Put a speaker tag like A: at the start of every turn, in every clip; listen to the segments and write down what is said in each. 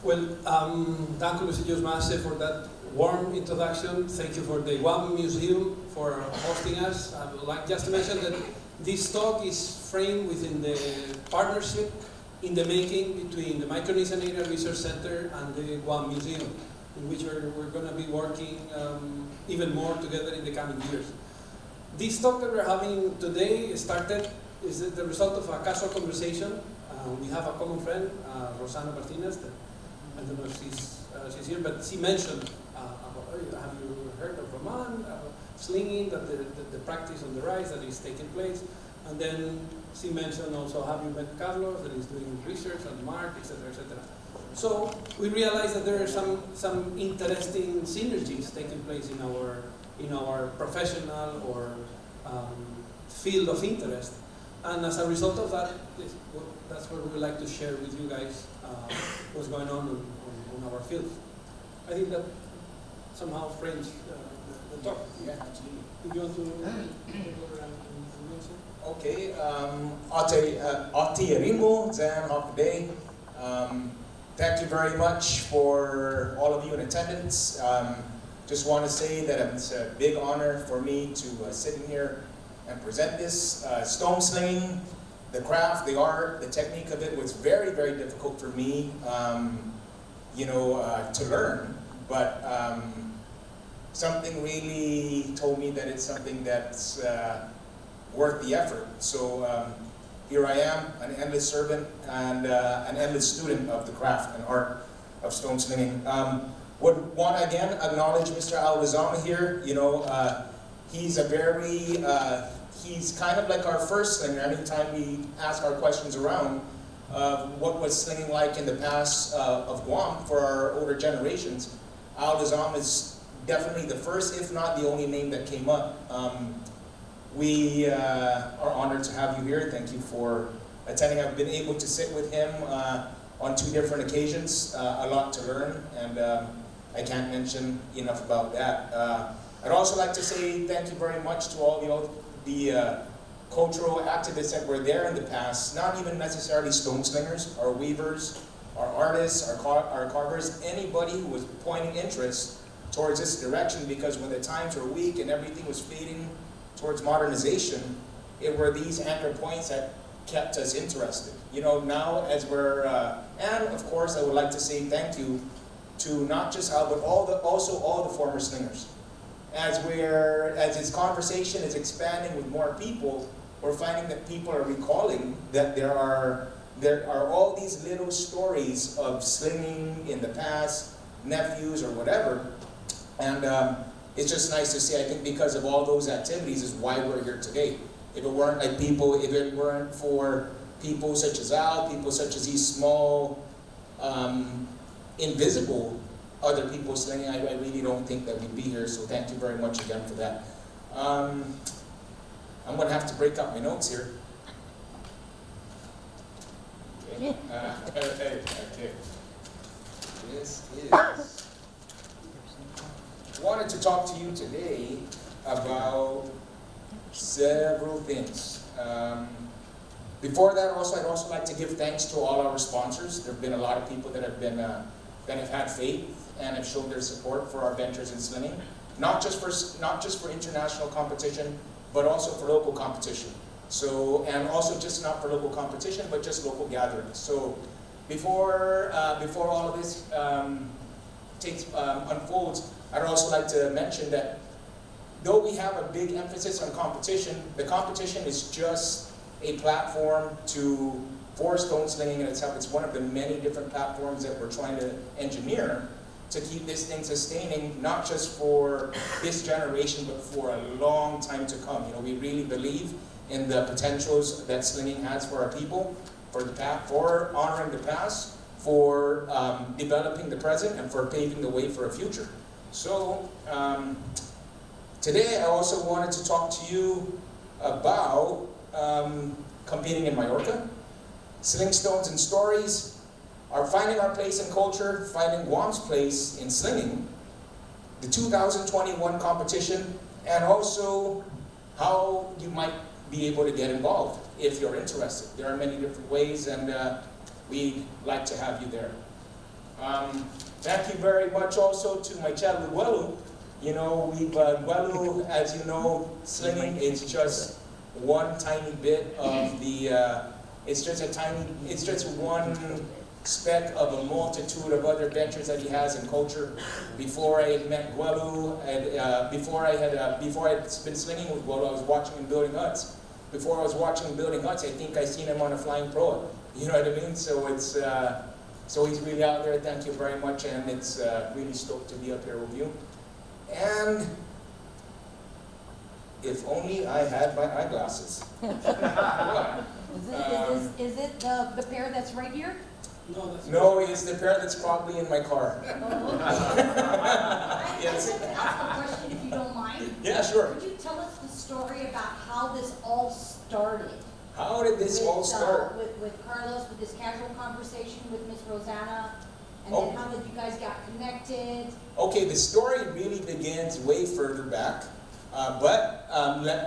A: Well, dank u Lucius Maase for that warm introduction. Thank you for the Guam Museum for hosting us. I would like just to mention that this talk is framed within the partnership in the making between the Micronesian Area Research Center and the Guam Museum, in which we're going to be working even more together in the coming years. This talk that we're having today is the result of a casual conversation. We have a common friend, Rosana Martinez, that I don't know if she's here, but she mentioned, have you heard of Roman, slinging, that the practice on the rise that is taking place. And then she mentioned also, have you met Carlos, that is doing research on Mark, etc., etc. So we realized that there are some interesting synergies taking place in our professional or field of interest. And as a result of that, that's what we would like to share with you guys, what's going on our field. I think that somehow frames the talk.
B: Yeah, absolutely.
A: Do you want to take over and mention?
B: Okay, Ati Zan Hofday. Thank you very much for all of you in attendance. Just want to say that it's a big honor for me to sit in here and present this. Stone slinging, the craft, the art, the technique of it was very, very difficult for me, to learn. But something really told me that it's something that's worth the effort. So here I am, an endless servant and an endless student of the craft and art of stone slinging. Would want to again acknowledge Mr. Al-Wazama here. He's kind of like our first slinger. Anytime we ask our questions around what was slinging like in the past of Guam for our older generations, Al-Wazama is definitely the first, if not the only name that came up. We are honored to have you here. Thank you for attending. I've been able to sit with him on 2 different occasions, a lot to learn, and I can't mention enough about that. I'd also like to say thank you very much to all the cultural activists that were there in the past, not even necessarily stone slingers, our weavers, our artists, our carvers, anybody who was pointing interest towards this direction, because when the times were weak and everything was fading towards modernization, it were these anchor points that kept us interested. Now as we're, and of course I would like to say thank you to not just Al, but also all the former slingers. As this conversation is expanding with more people, we're finding that people are recalling that there are all these little stories of slinging in the past, nephews or whatever, and it's just nice to see. I think because of all those activities is why we're here today. If it weren't for people such as Al, people such as these small, invisible other people slinging, I really don't think that we'd be here, so thank you very much again for that. I'm going to have to break up my notes here. Okay. Okay. This is... wanted to talk to you today about several things. Before that, I'd also like to give thanks to all our sponsors. There have been a lot of people that have had faith and have shown their support for our ventures in slinging, not just for international competition, but also for local competition. So, and also just not for local competition, but just local gatherings. So, before all of this unfolds, I'd also like to mention that though we have a big emphasis on competition, the competition is just a platform for stone slinging in itself. It's one of the many different platforms that we're trying to engineer to keep this thing sustaining, not just for this generation, but for a long time to come. We really believe in the potentials that slinging has for our people, for honoring the past, for developing the present, and for paving the way for a future. So, today I also wanted to talk to you about competing in Mallorca, sling-stones and stories, are finding our place in culture, finding Guam's place in slinging, the 2021 competition, and also how you might be able to get involved if you're interested. There are many different ways, and we'd like to have you there. Thank you very much also to my childhood Guelu. You know, Guelu, as you know, slinging is just one tiny bit of the, it's just one speck of a multitude of other ventures that he has in culture. Before I had met Guelu, before I had been slinging with Guelu, I was watching him building huts. Before I was watching him building huts, I think I seen him on a flying proa. You know what I mean? So it's, so he's really out there. Thank you very much, and it's really stoked to be up here with you. And if only I had my eyeglasses.
C: Is it the pair that's right here?
B: No, it's the pair that's probably in my car.
C: I'd
B: Yes.
C: like to ask a question, if you don't mind.
B: Yeah, sure.
C: Could you tell us the story about how this all started?
B: How did this all start?
C: With Carlos, with this casual conversation with Miss Rosanna, and
B: Oh.
C: then how did you guys got connected?
B: Okay, the story really begins way further back, but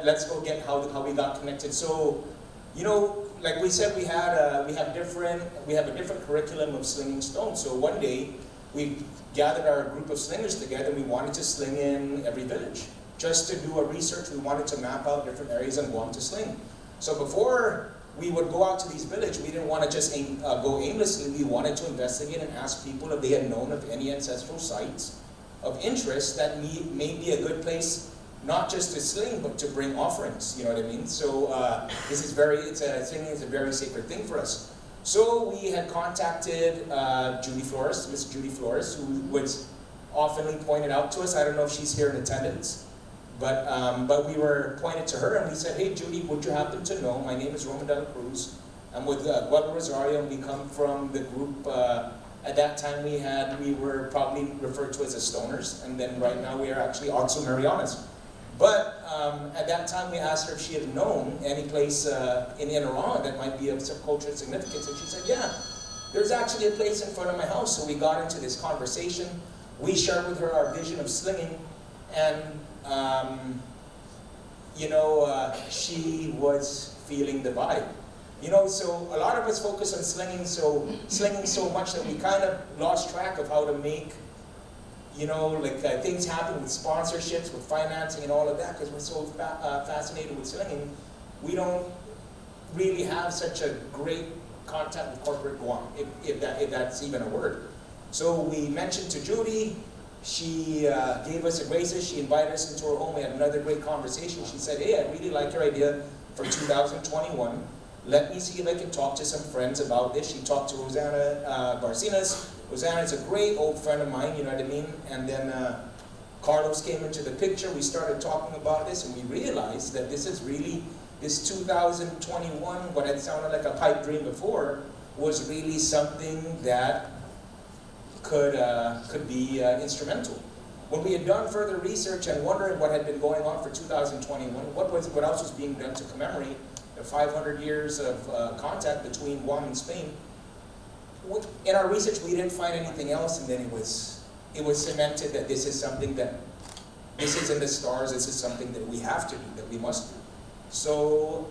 B: let's go get how we got connected. So, you know, like we said, we have a different curriculum of slinging stones. So one day, we gathered our group of slingers together. We wanted to sling in every village. Just to do a research, we wanted to map out different areas and Guam to sling. So before we would go out to these villages, we didn't want to just go aimlessly. We wanted to investigate and ask people if they had known of any ancestral sites of interest that may be a good place, not just to sling, but to bring offerings. You know what I mean? So this is singing is a very sacred thing for us. So we had contacted Judy Flores, Miss Judy Flores, who was oftenly pointed out to us. I don't know if she's here in attendance. But we were pointed to her and we said, hey Judy, would you happen to know, my name is Dela Cruz. I'm with Guam Rosario, and we come from the group, at that time we were probably referred to as the Stoners, and then right now we are actually Oxo Marianas. But at that time we asked her if she had known any place in Iran that might be of some cultural significance, and she said, yeah, there's actually a place in front of my house. So we got into this conversation. We shared with her our vision of slinging, and she was feeling the vibe. You know, so a lot of us focus on slinging so much that we kind of lost track of how to make, things happen with sponsorships, with financing and all of that, because we're so fascinated with slinging. We don't really have such a great contact with corporate Guam, if that's even a word. So we mentioned to Judy. She gave us a graces. She invited us into her home. We had another great conversation. She said, hey, I really like your idea for 2021. Let me see if I can talk to some friends about this. She talked to Rosanna Barcinas. Rosanna is a great old friend of mine, you know what I mean? And then Carlos came into the picture. We started talking about this, and we realized that this 2021, what had sounded like a pipe dream before, was really something that could be instrumental. When we had done further research and wondering what had been going on for 2021, what else was being done to commemorate the 500 years of contact between Guam and Spain, in our research we didn't find anything else, and then it was cemented that this is something that, this is in the stars, this is something that we have to do, that we must do. So,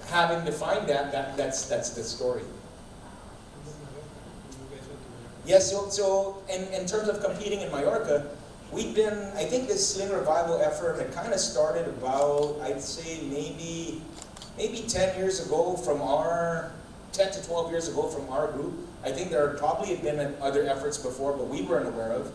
B: having defined that's the story. Yes, so in terms of competing in Mallorca, I think this sling revival effort had kind of started about, I'd say maybe 10 years ago from 10 to 12 years ago from our group. I think there probably had been other efforts before, but we weren't aware of,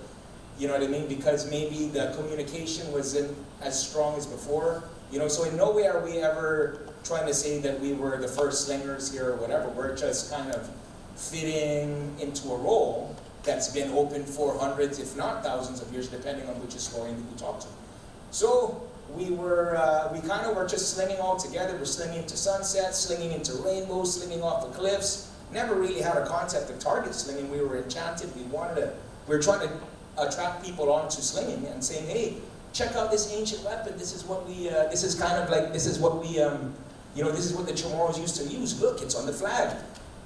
B: you know what I mean? Because maybe the communication wasn't as strong as before, so in no way are we ever trying to say that we were the first slingers here or whatever. We're just kind of fitting into a role that's been open for hundreds, if not thousands of years, depending on which historian that you talk to. So we kind of were just slinging all together. We're slinging into sunsets, slinging into rainbows, slinging off the cliffs. Never really had a concept of target slinging. We were enchanted. We were trying to attract people onto slinging and saying, hey, check out this ancient weapon. This is what this is what the Chamorros used to use. Look, it's on the flag.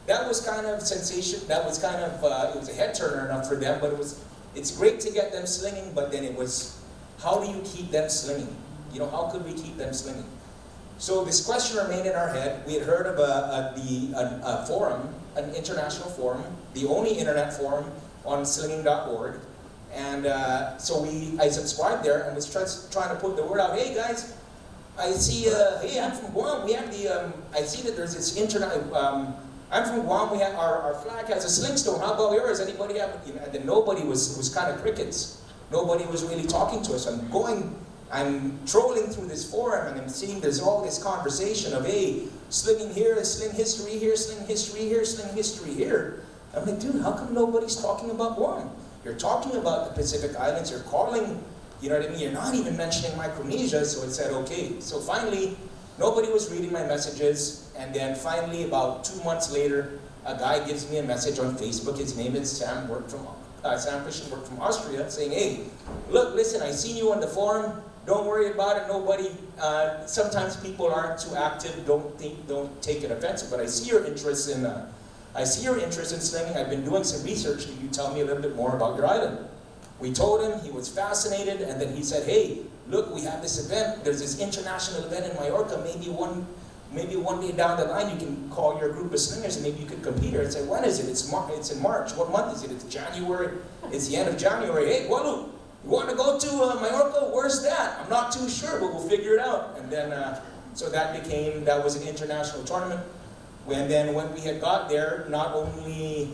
B: That was kind of sensation. That was kind of, it was a head turner enough for them, but it's great to get them slinging, but then it was, how do you keep them slinging? How could we keep them slinging? So this question remained in our head. We had heard of a forum, an international forum, the only internet forum on slinging.org. And so I subscribed there and was trying to put the word out. Hey guys, I see, hey, I'm from Guam. We have the, I see that there's this internet, I'm from Guam. We have, our flag has a slingstone. How about yours? Anybody have, you know, and then nobody was kind of crickets. Nobody was really talking to us. I'm trolling through this forum and I'm seeing there's all this conversation of, hey, slinging here, sling history here, sling history here, sling history here. I'm like, dude, how come nobody's talking about Guam? You're talking about the Pacific Islands, you're calling, you know what I mean? You're not even mentioning Micronesia, so it said, okay. So finally, nobody was reading my messages, and then finally, about 2 months later, a guy gives me a message on Facebook. His name is Sam Christian, worked from Austria, saying, hey, look, listen, I seen you on the forum. Don't worry about it. Nobody. Sometimes people aren't too active. Don't take it offensive. But I see your interest in. I see your interest in slinging. I've been doing some research. Can you tell me a little bit more about your island? We told him. He was fascinated, and then he said, hey, look, we have this event. There's this international event in Mallorca. Maybe one day down the line, you can call your group of slingers, and maybe you could compete here. And say, when is it? It's in March. What month is it? It's January. It's the end of January. Hey, Gualu, you want to go to Mallorca? Where's that? I'm not too sure, but we'll figure it out. And then, so that was an international tournament. And then when we had got there, not only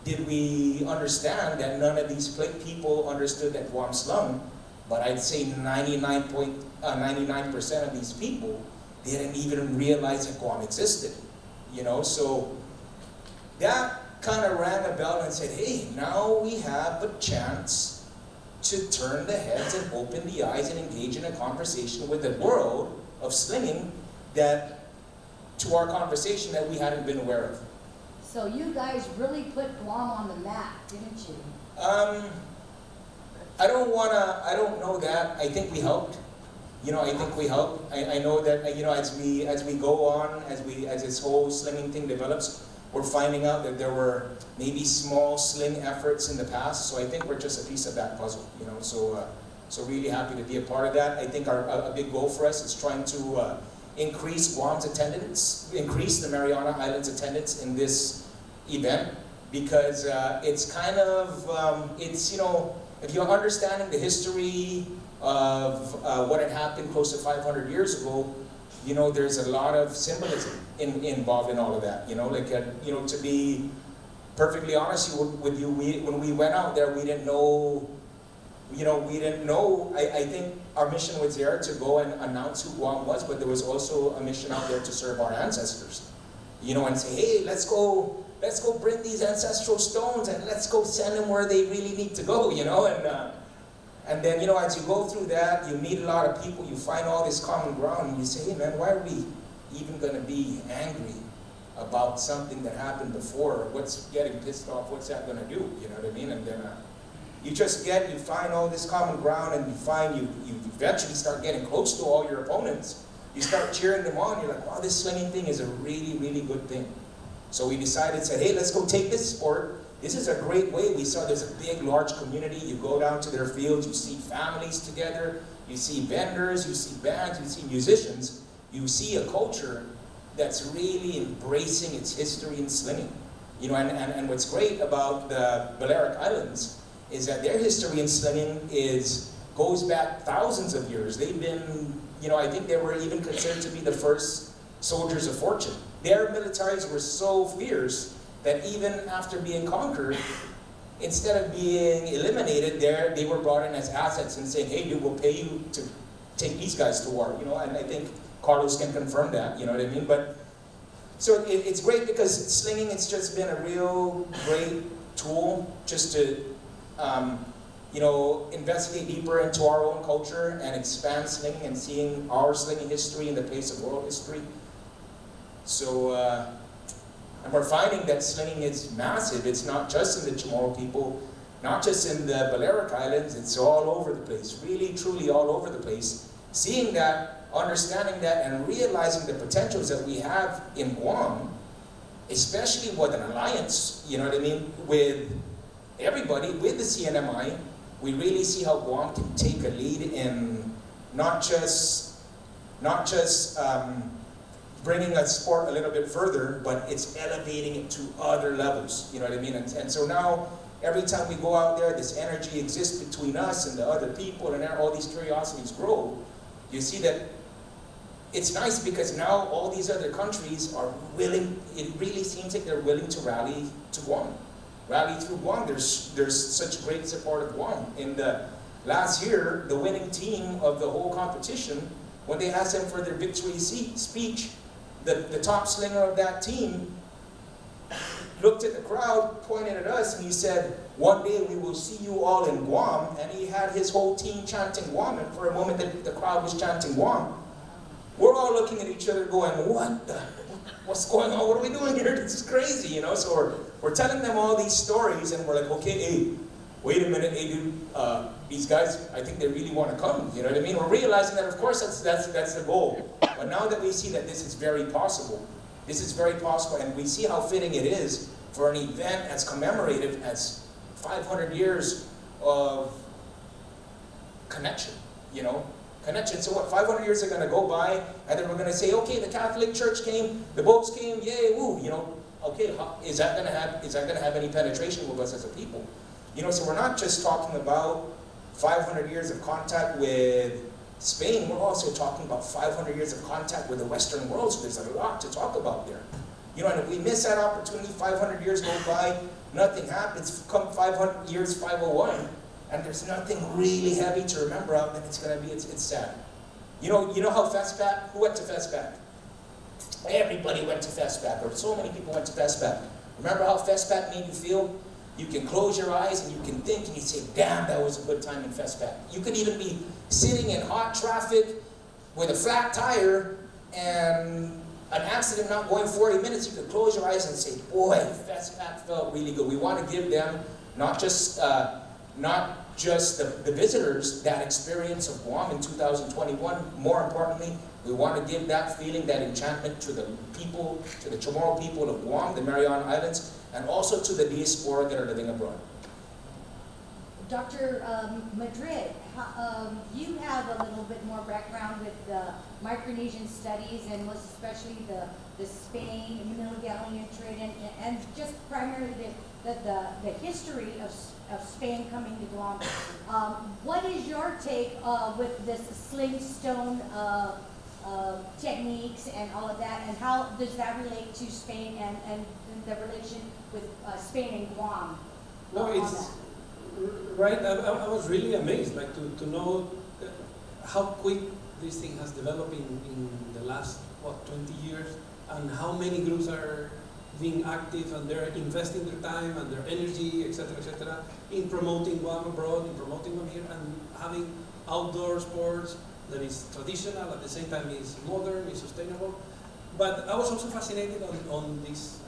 B: did we understand that none of these people understood that Guam slung, but I'd say 99% of these people didn't even realize that Guam existed. You know, so that kind of rang a bell and said, hey, now we have a chance to turn the heads and open the eyes and engage in a conversation with the world of slinging to our conversation that we hadn't been aware of.
C: So you guys really put Guam on the map, didn't you?
B: I don't know that. I think we helped. You know, I think we helped. I know that, you know, as we go on, as this whole slinging thing develops, we're finding out that there were maybe small sling efforts in the past. So I think we're just a piece of that puzzle, you know. So really happy to be a part of that. I think a big goal for us is trying to increase Guam's attendance, increase the Mariana Islands attendance in this event, because it's kind of, it's, you know, if you're understanding the history of what had happened close to 500 years ago, you know, there's a lot of symbolism involved in all of that. You know, like, you know, to be perfectly honest with you, when we went out there, we didn't know, you know, I think our mission was there to go and announce who Guam was, but there was also a mission out there to serve our ancestors. You know, and say, hey, let's go bring these ancestral stones and let's go send them where they really need to go, you know, and then, you know, as you go through that, you meet a lot of people, you find all this common ground, and you say, hey man, why are we even going to be angry about something that happened before? What's getting pissed off? What's that going to do? You know what I mean? And then you find all this common ground, and you eventually start getting close to all your opponents. You start cheering them on. You're like, wow, this slinging thing is a really, really good thing. So we said, hey, let's go take this sport. This is a great way. We saw there's a big, large community. You go down to their fields, you see families together, you see vendors, you see bands, you see musicians. You see a culture that's really embracing its history in slinging. You know, and what's great about the Balearic Islands is that their history in slinging goes back thousands of years. They've been, you know, I think they were even considered to be the first soldiers of fortune. Their militaries were so fierce that even after being conquered, instead of being eliminated, they were brought in as assets and saying, hey, dude, we'll pay you to take these guys to war. You know, and I think Carlos can confirm that, you know what I mean? But so it's great because slinging, it's just been a real great tool just to, you know, investigate deeper into our own culture and expand slinging and seeing our slinging history in the face of world history. So, and we're finding that slinging is massive. It's not just in the Chamorro people, not just in the Balearic Islands, it's all over the place, really, truly all over the place. Seeing that, understanding that, and realizing the potentials that we have in Guam, especially with an alliance, you know what I mean, with everybody, with the CNMI, we really see how Guam can take a lead in not just not just bringing a sport a little bit further, but it's elevating it to other levels, you know what I mean? And so now, every time we go out there, this energy exists between us and the other people, and all these curiosities grow. You see that it's nice because now all these other countries are willing, it really seems like they're willing to rally to Guam. Rally through Guam. There's such great support of Guam. In the last year, the winning team of the whole competition, when they asked them for their victory speech, the top slinger of that team looked at the crowd, pointed at us, and he said, "One day we will see you all in Guam." And he had his whole team chanting Guam, and for a moment the crowd was chanting Guam. We're all looking at each other going, what's going on? What are we doing here? This is crazy, you know? So we're telling them all these stories, and we're like, okay, hey, wait a minute, hey dude, these guys, I think they really want to come, you know what I mean? We're realizing that, of course, that's the goal. But now that we see that this is very possible, and we see how fitting it is for an event as commemorative as 500 years of connection, you know? Connection. So what, 500 years are going to go by, and then we're going to say, okay, the Catholic Church came, the boats came, yay, woo, you know? Okay, is that going to have any penetration with us as a people? You know, so we're not just talking about 500 years of contact with Spain, we're also talking about 500 years of contact with the Western world, so there's a lot to talk about there. You know, and if we miss that opportunity, 500 years go by, nothing happens, come 500 years, 501, and there's nothing really heavy to remember of, then it's going to be, it's sad. You know how Festback, who went to Festback? Everybody went to Festback, or so many people went to Festback. Remember how Festback made you feel? You can close your eyes and you can think and you say, damn, that was a good time in Festback. You could even be sitting in hot traffic with a flat tire and an accident not going 40 minutes, you could close your eyes and say, boy, Festback felt really good. We want to give them not just the visitors that experience of Guam in 2021. More importantly, we want to give that feeling, that enchantment to the people, to the Chamorro people of Guam, the Mariana Islands, and also to the diaspora that are living abroad.
C: Dr. Madrid, you have a little bit more background with the Micronesian studies and most especially the Spain, Manila Galleon trade, and just primarily the history of Spain coming to Guam. What is your take with this sling-stone techniques and all of that, and how does that relate to Spain and the relation with Spain and Guam?
A: No, it's right. I was really amazed, like to know how quick this thing has developed in the last 20 years, and how many groups are being active and they're investing their time and their energy, etc., in promoting Guam abroad, in promoting Guam here, and having outdoor sports that is traditional, at the same time is modern, is sustainable. But I was also fascinated on this,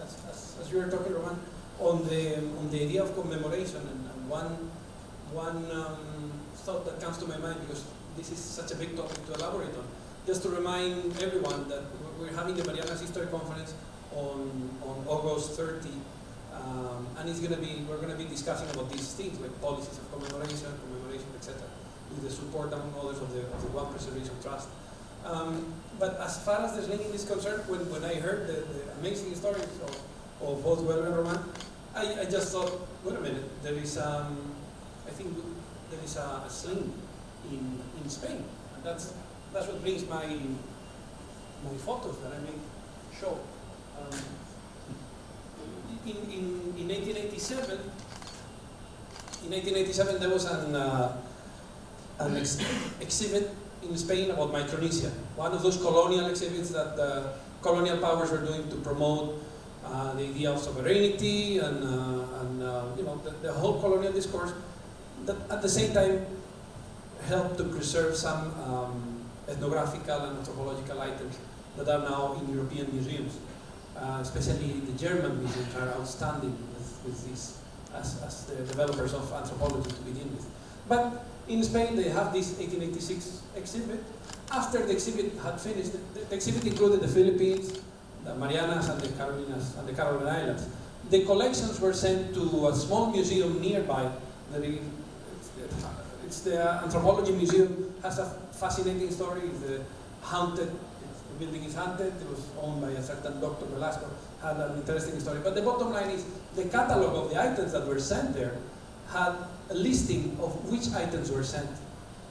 A: as you were talking, Roman, on the idea of commemoration, and one thought that comes to my mind, because this is such a big topic to elaborate on, just to remind everyone that we're having the Marianas History Conference on August 30, and we're going to be discussing about these things like policies of commemoration, etc., with the support, among others, of the Guam Preservation Trust. But as far as the slinging is concerned, when I heard the amazing stories of both Guerrero and Roman, I just thought, wait a minute, there is I think there is a sling in Spain, and that's what brings my photos that I may show. In 1887, there was an exhibit in Spain about Micronesia, one of those colonial exhibits that the colonial powers were doing to promote the idea of sovereignty and the whole colonial discourse, that at the same time helped to preserve some ethnographical and anthropological items that are now in European museums. Especially the German museums are outstanding with this as the developers of anthropology to begin with. But in Spain, they have this 1886 exhibit. After the exhibit had finished, the exhibit included the Philippines, the Marianas, and the Carolinas, and the Caroline Islands. The collections were sent to a small museum nearby. It's the Anthropology Museum. Has a fascinating story. The haunted. The building is haunted. It was owned by a certain Dr. Velasco. Had an interesting story. But the bottom line is the catalog of the items that were sent there had a listing of which items were sent.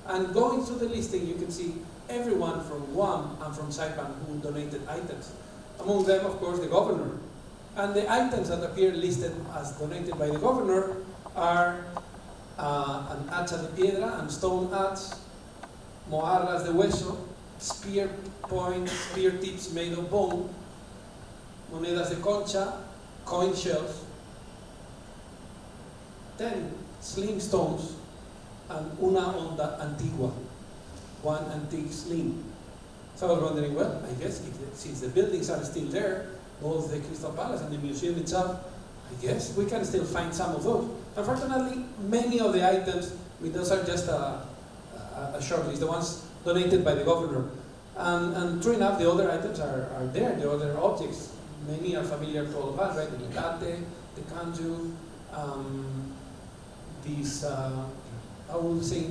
A: And going through the listing, you can see everyone from Guam and from Saipan who donated items. Among them, of course, the governor. And the items that appear listed as donated by the governor are an hacha de piedra, and stone axe, moarras de hueso, spear points, spear tips made of bone, monedas de concha, coin shells, 10 sling stones, and una onda antigua, one antique sling. So I was wondering, well, I guess since the buildings are still there, both the Crystal Palace and the museum itself, I guess we can still find some of those. Unfortunately, many of the items, those are just a short list, the ones donated by the governor. And true enough, the other items are there, the other objects. Many are familiar to all of us, right? The mecate, the kanju, these, I will say,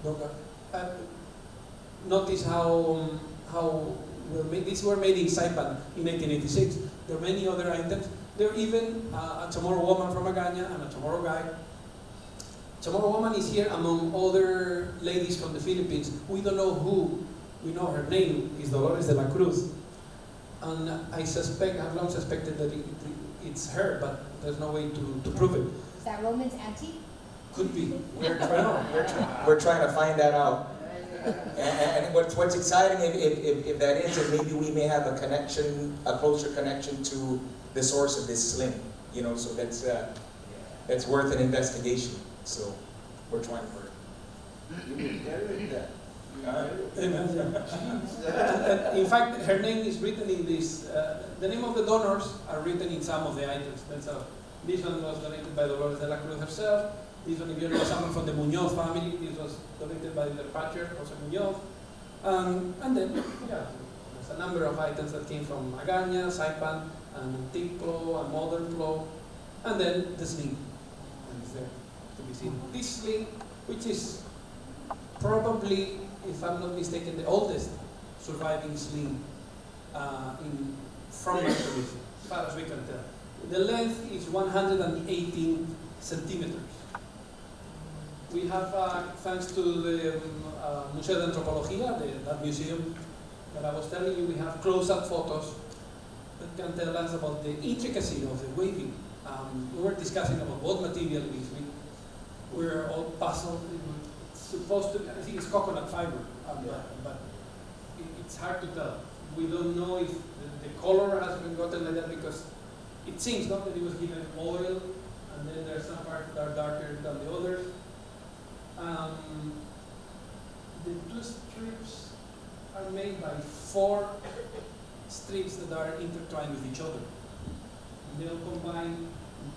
A: doga. Notice how these were made in Saipan in 1886. There are many other items. There are even a Chamorro woman from Agaña and a Chamorro guy. Chamorro woman is here among other ladies from the Philippines. We don't know who. We know her name is Dolores Dela Cruz. And I've long suspected that it's her, but there's no way to prove it.
C: Is that Roman's auntie?
A: Could be.
B: We're trying to find that out. And what's exciting, if that is, and maybe we may have a connection, a closer connection to the source of this sling. You know, so that's worth an investigation. So we're trying for it.
A: In fact, her name is written in this. The name of the donors are written in some of the items. This one was donated by Dolores de la Cruz herself. This one, if you know someone from the Muñoz family, this was donated by their patriarch, Jose Muñoz. And then, yeah, there's a number of items that came from Agaña, Saipan, an antique plow, a modern plow, and then the sling. And it's there to be seen. This sling, which is probably, if I'm not mistaken, the oldest surviving sling from Madrid, as far as we can tell. The length is 118 centimeters. We have, thanks to the Museo de Antropología, that museum that I was telling you, we have close-up photos that can tell us about the intricacy of the weaving. We were discussing about what material it is. We were all puzzled. It's supposed to, I think it's coconut fiber, but it's hard to tell. We don't know if the color has been gotten like that because it seems not that it was given oil, and then there's some parts that are darker than the others. The two strips are made by 4 strips that are intertwined with each other. And they'll combine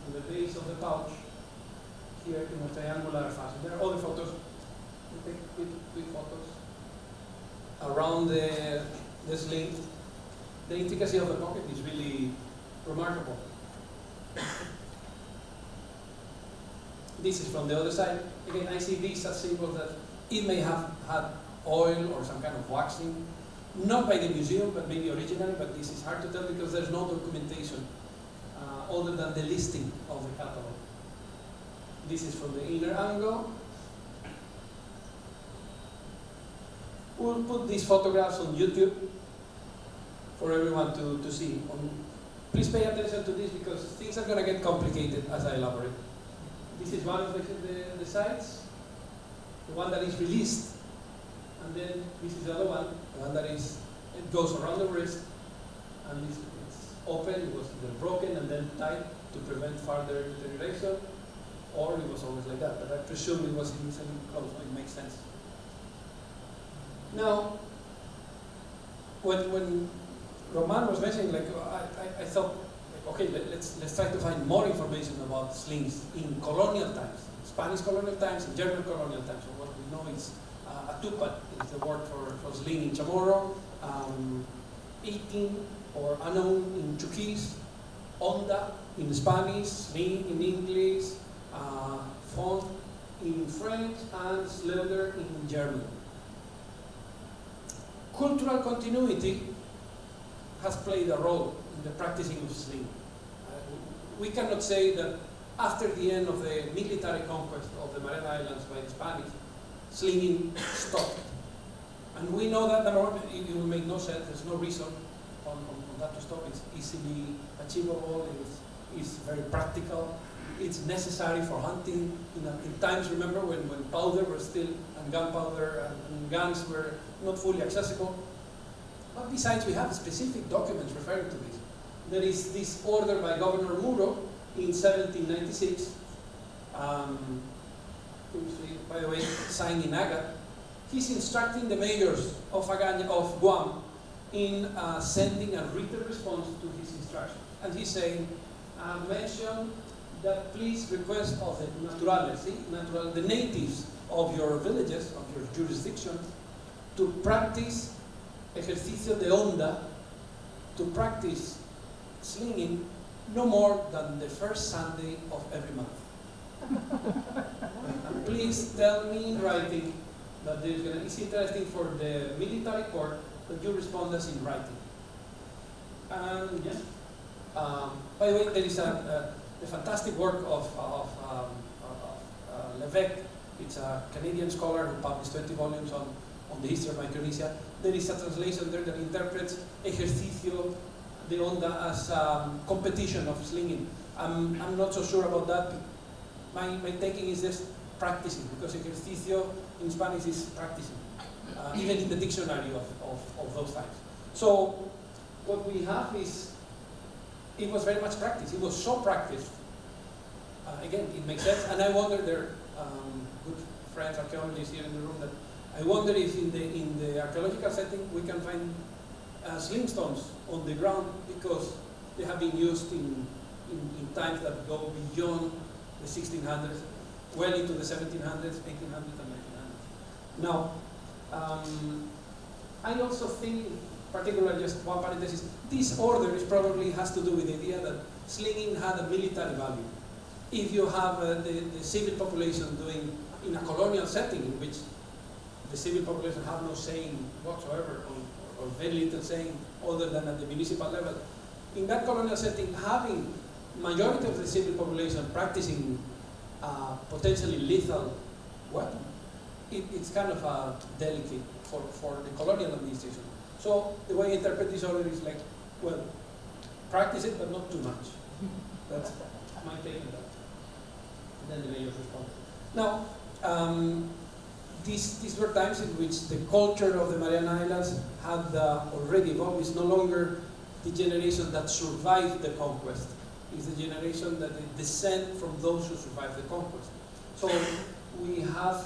A: to the base of the pouch here in a triangular fashion. There are other photos. We take quick photos around the sling. The intricacy of the pocket is really remarkable. This is from the other side. Again, I see these as symbols that it may have had oil or some kind of waxing, not by the museum, but maybe originally, but this is hard to tell because there's no documentation other than the listing of the catalog. This is from the inner angle. We'll put these photographs on YouTube for everyone to see. Please pay attention to this because things are going to get complicated as I elaborate. This is one of the sides, the one that is released, and then this is the other one, the one that is, it goes around the wrist, and it's open, it was either broken and then tied to prevent further deterioration, or it was always like that, but I presume it was initially closed, it makes sense. Now, when Roman was mentioning, like, I thought, okay, let's try to find more information about slings in colonial times, Spanish colonial times and German colonial times. So what we know is a tupat is the word for sling in Chamorro, 18 or unknown in Chuquis, onda in Spanish, sling in English, font in French, and slender in German. cultural continuity has played a role in the practicing of sling. We cannot say that after the end of the military conquest of the Mariana Islands by the Spanish, slinging stopped. And we know that, number one, it will make no sense, there's no reason on that to stop. It's easily achievable, it's very practical, it's necessary for hunting. In times, remember, when powder was still, and gunpowder and guns were not fully accessible. But besides, we have specific documents referring to this. There is this order by Governor Muro in 1796, by the way, signed in Agat. He's instructing the mayors of Guam in sending a written response to his instructions. And he's saying, mention that please request of the naturales, the natives of your villages, of your jurisdiction, to practice ejercicio de onda, to practice slinging no more than the first Sunday of every month. And please tell me in writing that it's interesting for the military court that you respond us in writing. And yeah. By the way, there is the fantastic work of Levesque. It's a Canadian scholar who published 20 volumes on the history of Micronesia. There is a translation there that interprets ejercicio de onda as competition of slinging. I'm not so sure about that. My taking is just practicing, because ejercicio in Spanish is practicing, even in the dictionary of those times. So what we have is, it was very much practiced. It was so practiced. Again, it makes sense. And I wonder, there are good friends, archaeologists here in the room, that I wonder if in the archaeological setting we can find sling-stones on the ground, because they have been used in times that go beyond the 1600s, well into the 1700s, 1800s, and 1900s. Now, I also think, particularly, just one parenthesis, this order probably has to do with the idea that slinging had a military value. If you have the civil population doing, in a colonial setting, in which the civil population have no saying whatsoever, or very little saying other than at the municipal level, in that colonial setting, having majority of the civil population practicing potentially lethal weapon, it's kind of delicate for the colonial administration. So the way I interpret this order is like, well, practice it, but not too much. That's my take on that. And then the mayor's response. Now, these were times in which the culture of the Mariana Islands had already evolved. It's no longer the generation that survived the conquest. It's the generation that they descend from those who survived the conquest. So we have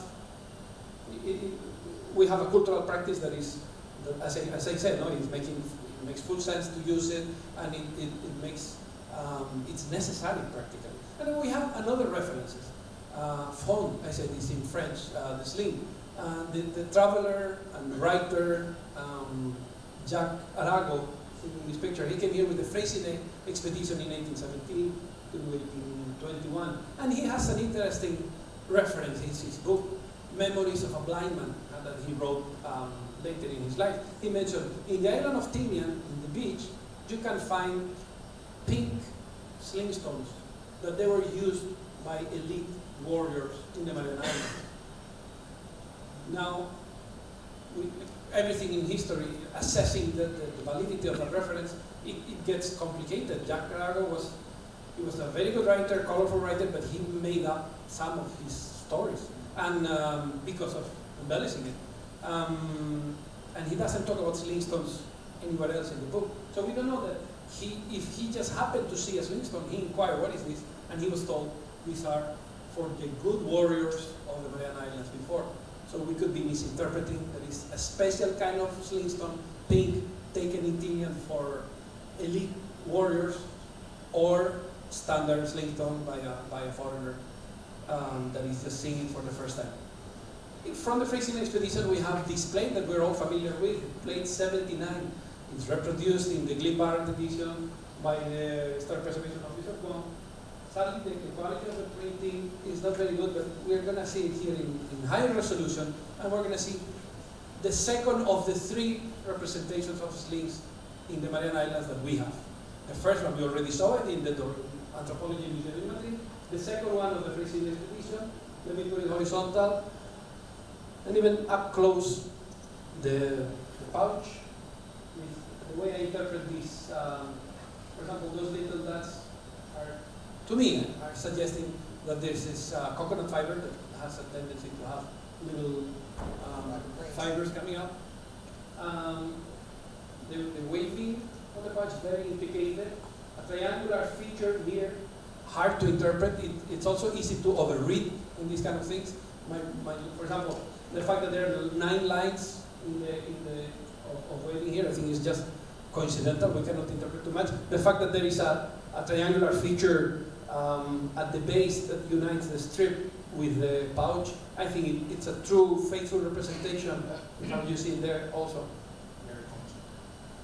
A: a cultural practice that is, as I said, no, it makes full sense to use it, and it makes it's necessary practically. And then we have another references. Fond, I said, is in French, the sling. The traveler and writer Jacques Arago, in this picture, he came here with the Freycinet expedition in 1817 to 1821, and he has an interesting reference in his book, Memories of a Blind Man, that he wrote later in his life. He mentioned, in the island of Tinian, in the beach, you can find pink sling-stones that they were used by elite warriors in the Mariana Islands. Now, everything in history, assessing the validity of a reference, it gets complicated. Jacques Arago was a very good writer, colorful writer, but he made up some of his stories, and because of embellishing it. And he doesn't talk about slingstones anywhere else in the book. So we don't know that if he just happened to see a slingstone, he inquired, what is this? And he was told, these are for the good warriors of the Mariana Islands before. So we could be misinterpreting that it's a special kind of slingstone, pink, taken in Tinian for elite warriors, or standard slingstone by a foreigner that is just seeing it for the first time. From the Freycinet expedition, we have this plate that we're all familiar with, plate 79. It's reproduced in the Glipart edition by the Historic Preservation Office of Guam. Sadly, the quality of the printing is not very good, but we're going to see it here in higher resolution, and we're going to see the second of the three representations of slings in the Mariana Islands that we have. The first one we already saw it in the Anthropology Museum in Madrid. The second one of the freezing expedition, let me put it horizontal, and even up close the pouch. With the way I interpret this, for example, those little dots are, to me, are suggesting that there's this coconut fiber that has a tendency to have little fibers coming up. The waving of the pouch, very implicated. A triangular feature here, hard to interpret. It's also easy to overread in these kind of things. For example, the fact that there are 9 lines of waving here, I think is just coincidental. We cannot interpret too much. The fact that there is a triangular feature at the base that unites the strip with the pouch, I think it's a true, faithful representation of you see there also.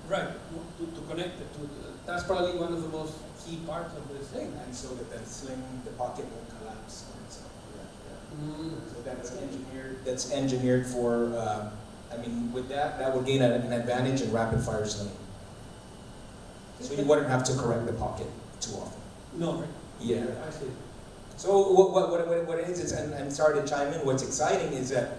A: Right, to connect it. That's probably one of the most key parts of the sling.
B: And so that the sling, the pocket won't collapse on itself. So that's engineered for, I mean, with that would gain an advantage in rapid fire slinging. So you wouldn't have to correct the pocket too often.
A: No, right?
B: Yeah.
A: I see.
B: So what it is, and I'm sorry to chime in, what's exciting is that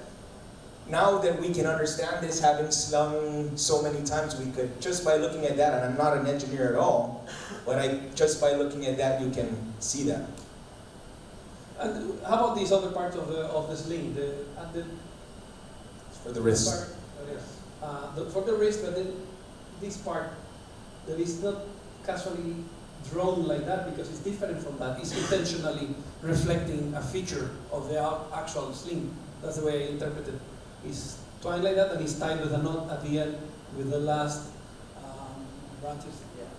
B: now that we can understand this, having slung so many times, we could, just by looking at that, and I'm not an engineer at all, but just by looking at that, you can see that.
A: And how about these other parts of the sling?
B: For the wrist.
A: For the wrist, but then this part that is not casually drawn like that because it's different from that. It's intentionally reflecting a feature of the actual sling. That's the way I interpret it. It's twined like that and it's tied with a knot at the end with the last branches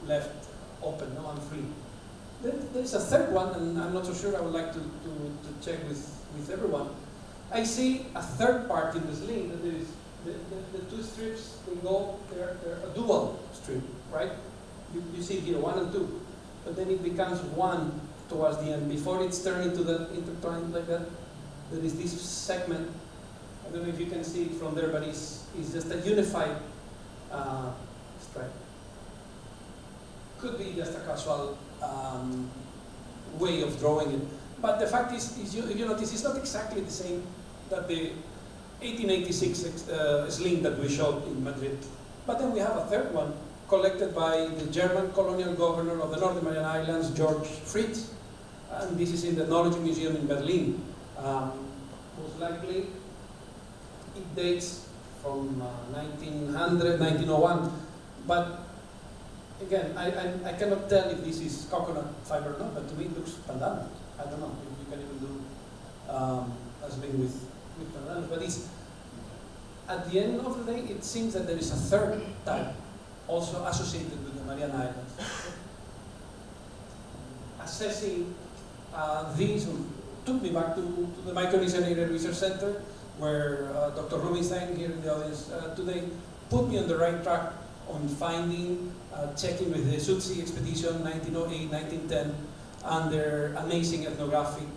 A: left open, no, and free. Then there's a third one, and I'm not so sure. I would like to check with everyone. I see a third part in the sling. That there is the 2 strips. They're a dual strip, right? You see here 1 and 2, but then it becomes 1 towards the end. Before it's turned into the intertwined like that, there is this segment. I don't know if you can see it from there, but it's just a unified stripe. Could be just a casual way of drawing it. But the fact is if you notice, it's not exactly the same that the 1886 sling that we showed in Madrid. But then we have a third one collected by the German colonial governor of the Northern Mariana Islands, George Fritz. And this is in the Knowledge Museum in Berlin. Most likely, it dates from 1900, 1901. But again, I cannot tell if this is coconut fiber or not, but to me it looks pandanus. I don't know if you can even do a sling with pandanus. But it's, at the end of the day, it seems that there is a third type also associated with the Mariana Islands. Assessing these took me back to the Micronesian Area Research Center, where Dr. Rubinstein, here in the audience today, put me on the right track on finding, checking with the Sutsi expedition 1908, 1910, and their amazing ethnographic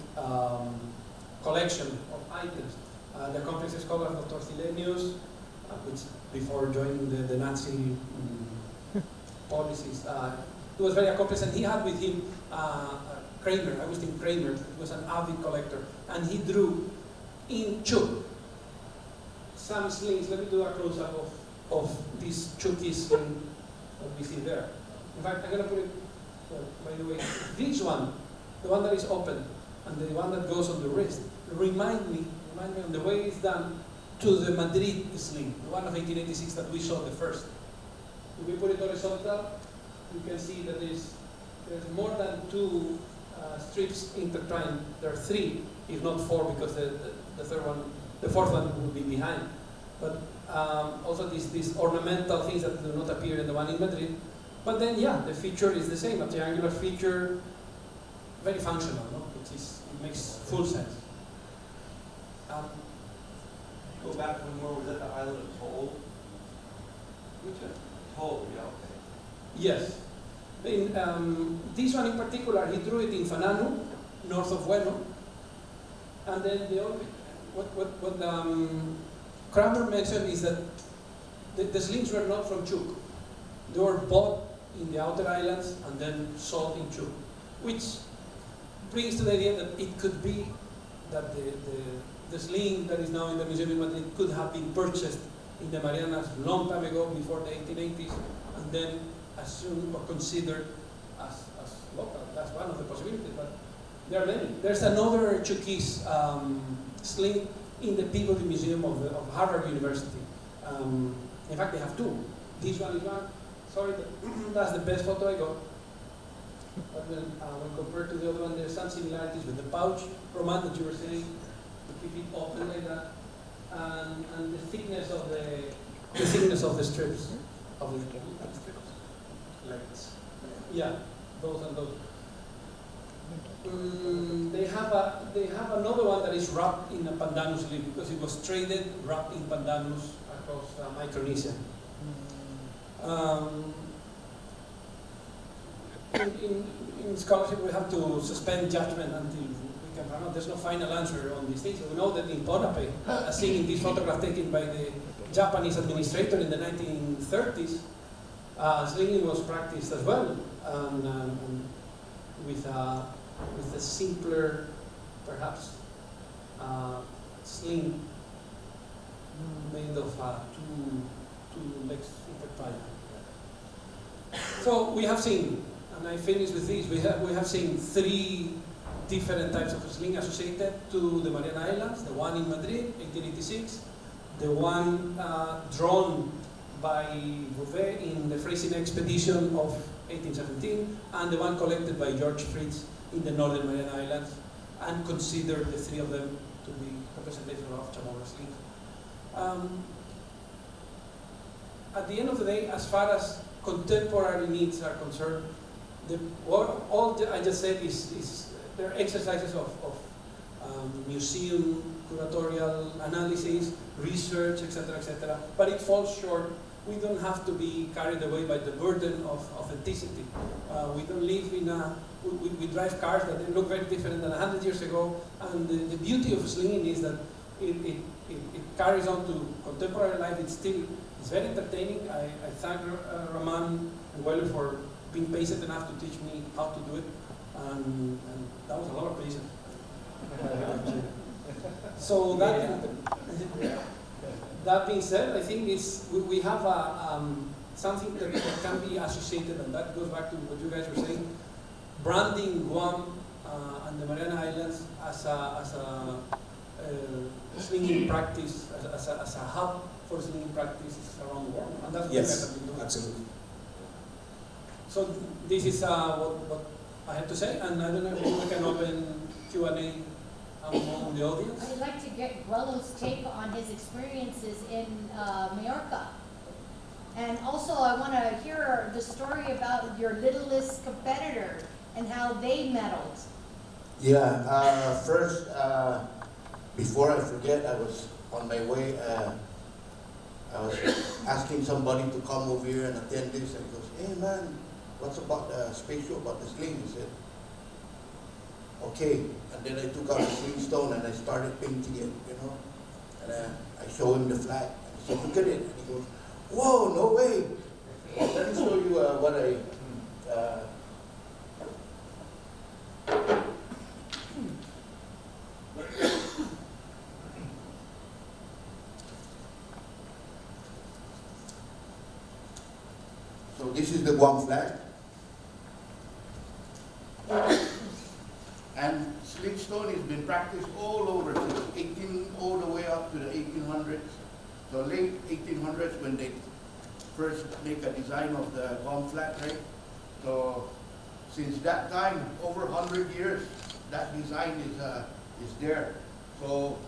A: collection of items. The complex scholar Dr. Silenius, which before joining the Nazi policies, he was very accomplished, and he had with him Kramer, Augustin Kramer, who was an avid collector, and he drew in chalk some slings. Let me do a close-up of these chalky sling that we see there. In fact, I'm going to put it, by the way, this one, the one that is open, and the one that goes on the wrist, remind me on the way it's done to the Madrid sling, the one of 1886 that we saw the first. If we put it horizontal, you can see that there's more than 2 strips intertwined. There are 3, if not 4, because the fourth one will be behind. But also these ornamental things that do not appear in the one in Madrid. But then, yeah, the feature is the same, a triangular feature, very functional, no? It makes full sense.
D: Go back one more, was that the island of Toll?
A: Which one?
D: Toll, yeah, okay.
A: Yes. In, this one in particular, he drew it in Fananu, north of Bueno. And then the only, Kramer mentioned is that the slings were not from Chuuk. They were bought in the outer islands and then sold in Chuuk, which brings to the idea that it could be that the sling that is now in the museum in Madrid could have been purchased in the Marianas long time ago, before the 1880s, and then assumed or considered as local. That's one of the possibilities, but there are many. There's another Chuukese sling in the Peabody Museum of Harvard University. In fact, they have two. This one is one. Sorry, that's the best photo I got. But when compared to the other one, there's some similarities with the pouch roman that you were saying, to keep it open like that, and the thickness of the strips of the legs. Yeah, those and those. They have another one that is wrapped in a pandanus leaf because it was traded wrapped in pandanus across Micronesia. In scholarship, we have to suspend judgment until we can run out. There's no final answer on these things. We know that in Ponape, as seen in this photograph taken by the Japanese administrator in the 1930s, slinging was practiced as well, and with a simpler, perhaps, sling made of two legs intertwined. So we have seen, and I finish with this, we have seen three different types of sling associated to the Mariana Islands. The one in Madrid, 1886, the one drawn by Bouvet in the Freycinet expedition of 1817, and the one collected by George Fritz in the Northern Mariana Islands, and considered the three of them to be representation of Chamorro slings. At the end of the day, as far as contemporary needs are concerned, all I just said is there are exercises of museum, curatorial analysis, research, etc., but it falls short. We don't have to be carried away by the burden of authenticity. We don't live in we drive cars that look very different than 100 years ago, and the beauty of slinging is that it carries on to contemporary life. It's very entertaining. I thank Raman and Weller for being patient enough to teach me how to do it, and that was a lot of patience. So that being said, I think we have something that can be associated, and that goes back to what you guys were saying, branding Guam and the Mariana Islands as a slinging practice, as a hub for slinging practices around the world, and that's what we have been doing.
B: Absolutely.
A: So this is what I have to say, and I don't know if we can open Q&A among the audience.
C: I'd like to get Guello's take on his experiences in Mallorca. And also I want to hear the story about your littlest competitor and how they meddled.
E: Yeah, first, before I forget, I was on my way, I was asking somebody to come over here and attend this, and he goes, "Hey man, what's about the space show about the sling?" He said, "Okay." And then I took out a sling-stone and I started painting it, and I show him the flag. And I said, "Look at it." And he goes, "Whoa, no way." Let me show you what I... So this is the Guam flag. And slingstone has been practiced all over since all the way up to the 1800s. So late 1800s when they first make a design of the Guam flag, right? So since that time, over 100 years, that design is there. So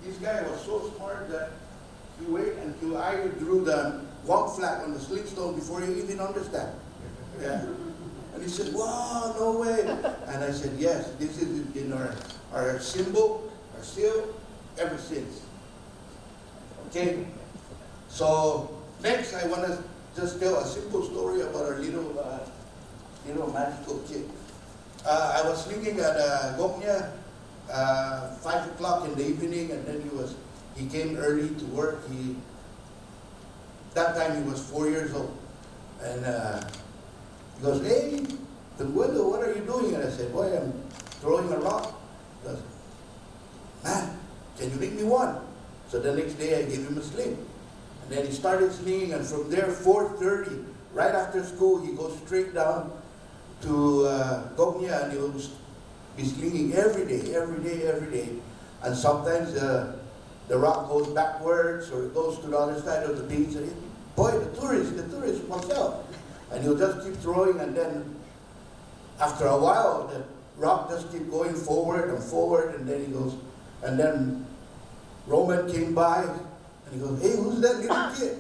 E: this guy was so smart that he waited until I drew the Guam flag on the slingstone before he even understand. Yeah. And he said, "Wow, no way." And I said, "Yes, this has been our symbol, our seal, ever since." Okay? So next I want to just tell a simple story about our little magical kid. I was slinging at Goknya 5 o'clock in the evening, and then he came early to work. That time he was 4 years old. And he goes, "Hey, Tunguelo, what are you doing?" And I said, "Boy, I'm throwing a rock." He goes, "Man, can you make me one?" So the next day I gave him a sling. And then he started slinging, and from there, 4:30, right after school, he goes straight down to Gognia, and he'll be slinging every day. And sometimes the rock goes backwards, or it goes to the other side of the beach. And boy, the tourist, watch out. And he'll just keep throwing, and then after a while, the rock just keep going forward, and then he goes, and then Roman came by, and he goes, "Hey, who's that little kid?"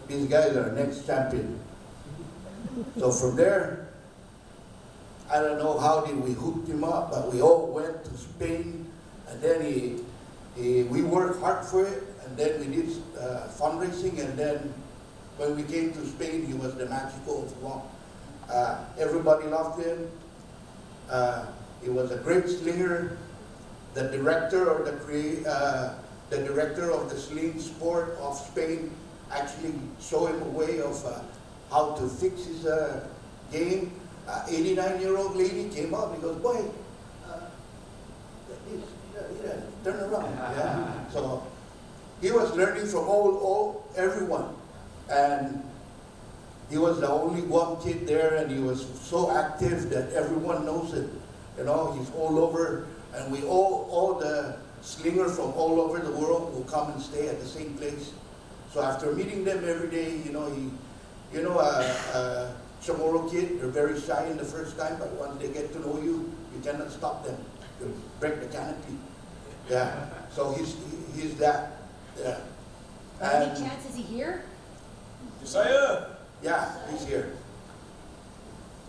E: These guys are next champion. So from there, I don't know how did we hook him up, but we all went to Spain, and then we worked hard for it, and then we did fundraising, and then when we came to Spain, he was the Magico of Guam. Everybody loved him. He was a great slinger. The director of the sling sport of Spain actually showed him a way of how to fix his game. 89-year-old lady came up and goes, "Boy, turn around." Yeah. So he was learning from everyone, and he was the only Guam kid there, and he was so active that everyone knows it. You know, he's all over, and we all the slingers from all over the world will come and stay at the same place. So after meeting them every day, Chamorro kid, they're very shy in the first time, but once they get to know you, you cannot stop them. You break the canopy. Yeah. So he's that. Yeah.
C: Any chance is he here?
B: Josiah!
E: Yeah, he's here.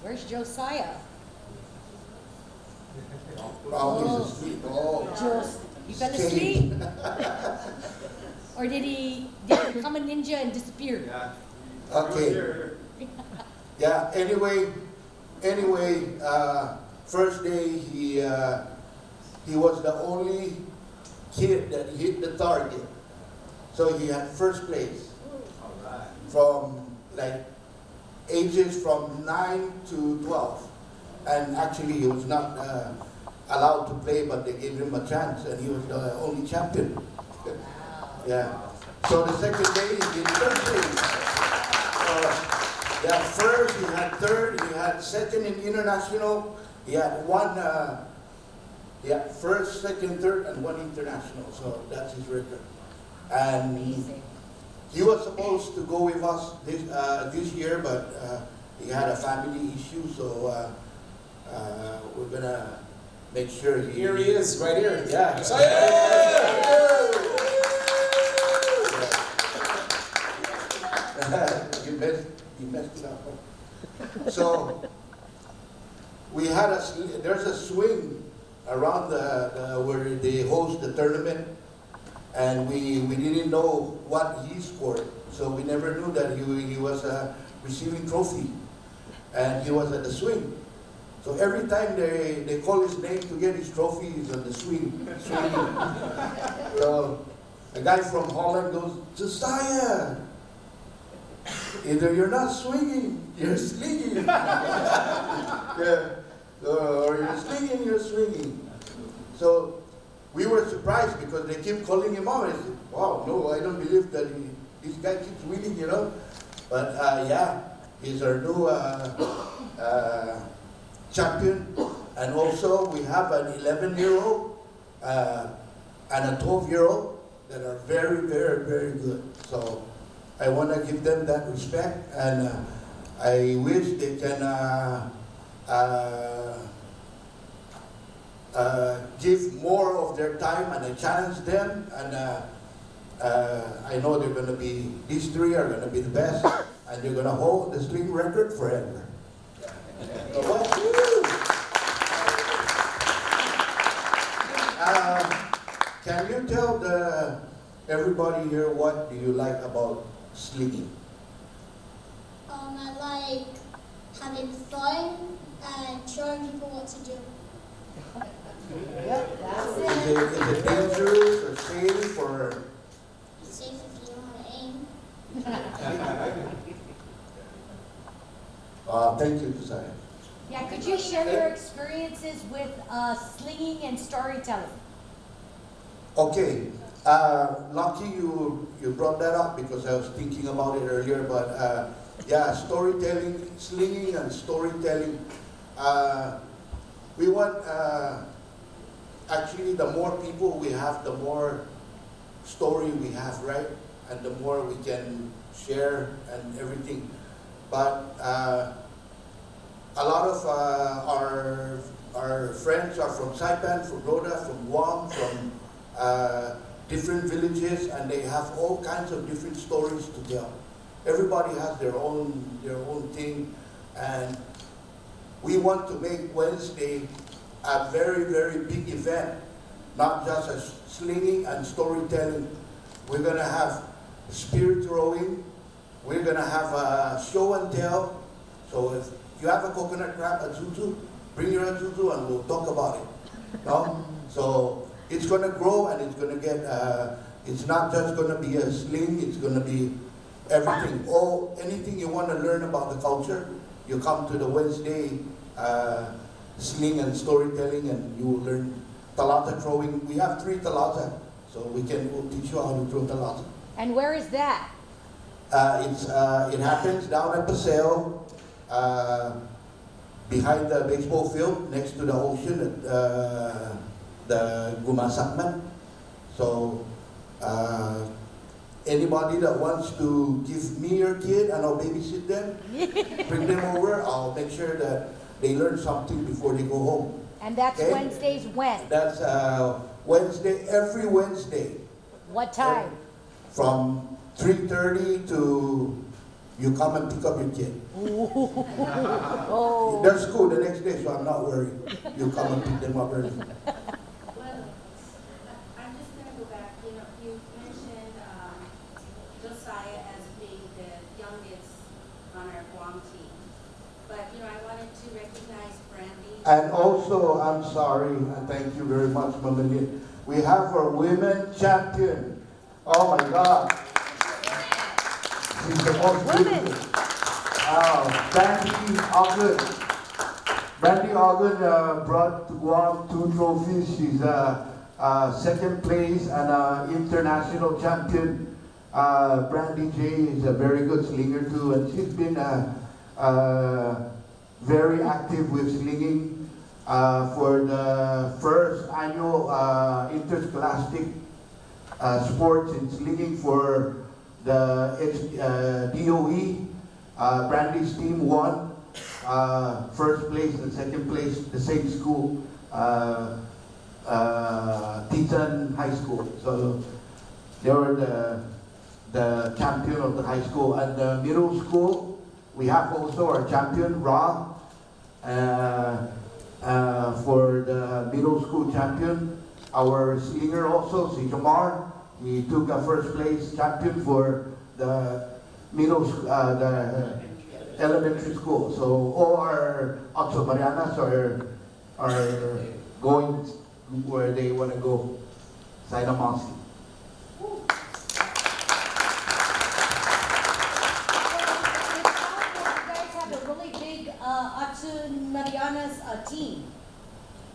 C: Where's Josiah?
E: Oh, he's asleep. Oh.
C: You fell asleep? Or did he become a ninja and disappear?
D: Yeah.
E: Okay. Yeah. Anyway, first day he was the only kid that hit the target, so he had first place.
D: All right.
E: From like ages from 9 to 12, and actually he was not allowed to play, but they gave him a chance, and he was the only champion. Yeah. So the second day he did third place. He had first, he had third, he had second in international. He had one. He had first, second, third, and one international. So that's his record. And
C: Amazing.
E: he was supposed to go with us this year, but he had a family issue. So we're gonna make sure he.
B: Here he is, right here.
E: Yeah.
B: Josiah!
E: You messed it up. So there's a swing around where they host the tournament, and we didn't know what he scored, so we never knew that he was receiving trophy, and he was at the swing. So every time they call his name to get his trophy, he's on the swing. So a guy from Holland goes, "Josiah, either you're not swinging, you're slinging." Yeah. Or you're slinging, you're swinging. So we were surprised because they keep calling him out. I said, "Wow, no, I don't believe that this guy keeps winning, you know." But yeah, he's our new champion. And also we have an 11-year-old and a 12-year-old that are very, very, very good. So I want to give them that respect, and I wish they can give more of their time, and I challenge them, and I know they're going to be, these three are going to be the best, and they're going to hold the sling record forever. Can you tell everybody here what do you like about slinging?
F: I like having fun and showing people what to do.
C: Yep, that's
E: Is
C: it.
E: it dangerous or safe or?
F: Safe if you don't want to aim.
E: Thank you, Josiah.
C: Yeah, could you share your experiences with slinging and storytelling?
E: Okay, lucky you brought that up because I was thinking about it earlier. But yeah, storytelling, slinging, and storytelling. We want actually the more people we have, the more story we have, right? And the more we can share and everything. But a lot of our friends are from Saipan, from Rhoda, from Guam, from different villages, and they have all kinds of different stories to tell. Everybody has their own thing, and we want to make Wednesday a very, very big event, not just a slinging and storytelling. We're gonna have spear throwing. We're gonna have a show and tell. So if you have a coconut crab, a zuzu, bring your zuzu and we'll talk about it. No? So it's gonna grow and it's gonna get. It's not just gonna be a sling. It's gonna be everything. Anything you want to learn about the culture, you come to the Wednesday sling and storytelling, and you will learn talata throwing. We have 3 talata, so we'll teach you how to throw talata.
C: And where is that?
E: It happens down at Paseo, behind the baseball field, next to the ocean at the Gumasakman. So anybody that wants to give me your kid and I'll babysit them, bring them over, I'll make sure that they learn something before they go home.
C: And that's
E: Okay?
C: Wednesdays when?
E: That's Wednesday, every Wednesday.
C: What time?
E: From 3:30 to you come and pick up your kid.
C: Oh.
E: There's school the next day, so I'm not worried. You come and pick them up early.
G: Well, I'm just going to go back. You mentioned Josiah as being the youngest on our Guam team. But, I wanted to recognize Brandy.
E: And also, I'm sorry, and thank you very much, Mama Lynn. We have our women champion. Oh my God. She's the most beautiful. Brandy Ogden. Brandy Ogden brought to Guam 2 trophies. She's second place and international champion. Brandy J is a very good slinger too, and she's been very active with slinging for the first annual Interscholastic sports in slinging for the DOE. Brandy's team won first place and second place, the same school, Titan High School. So they were the champion of the high school. And the middle school, we have also our champion, Ra, for the middle school champion. Our slinger also, si Jamar, he took a first place champion for the middle school, the elementary school. So all our Otso Marianas are going where they want to go. Sainamasi.
C: You guys have a really big Atsun Marianas team.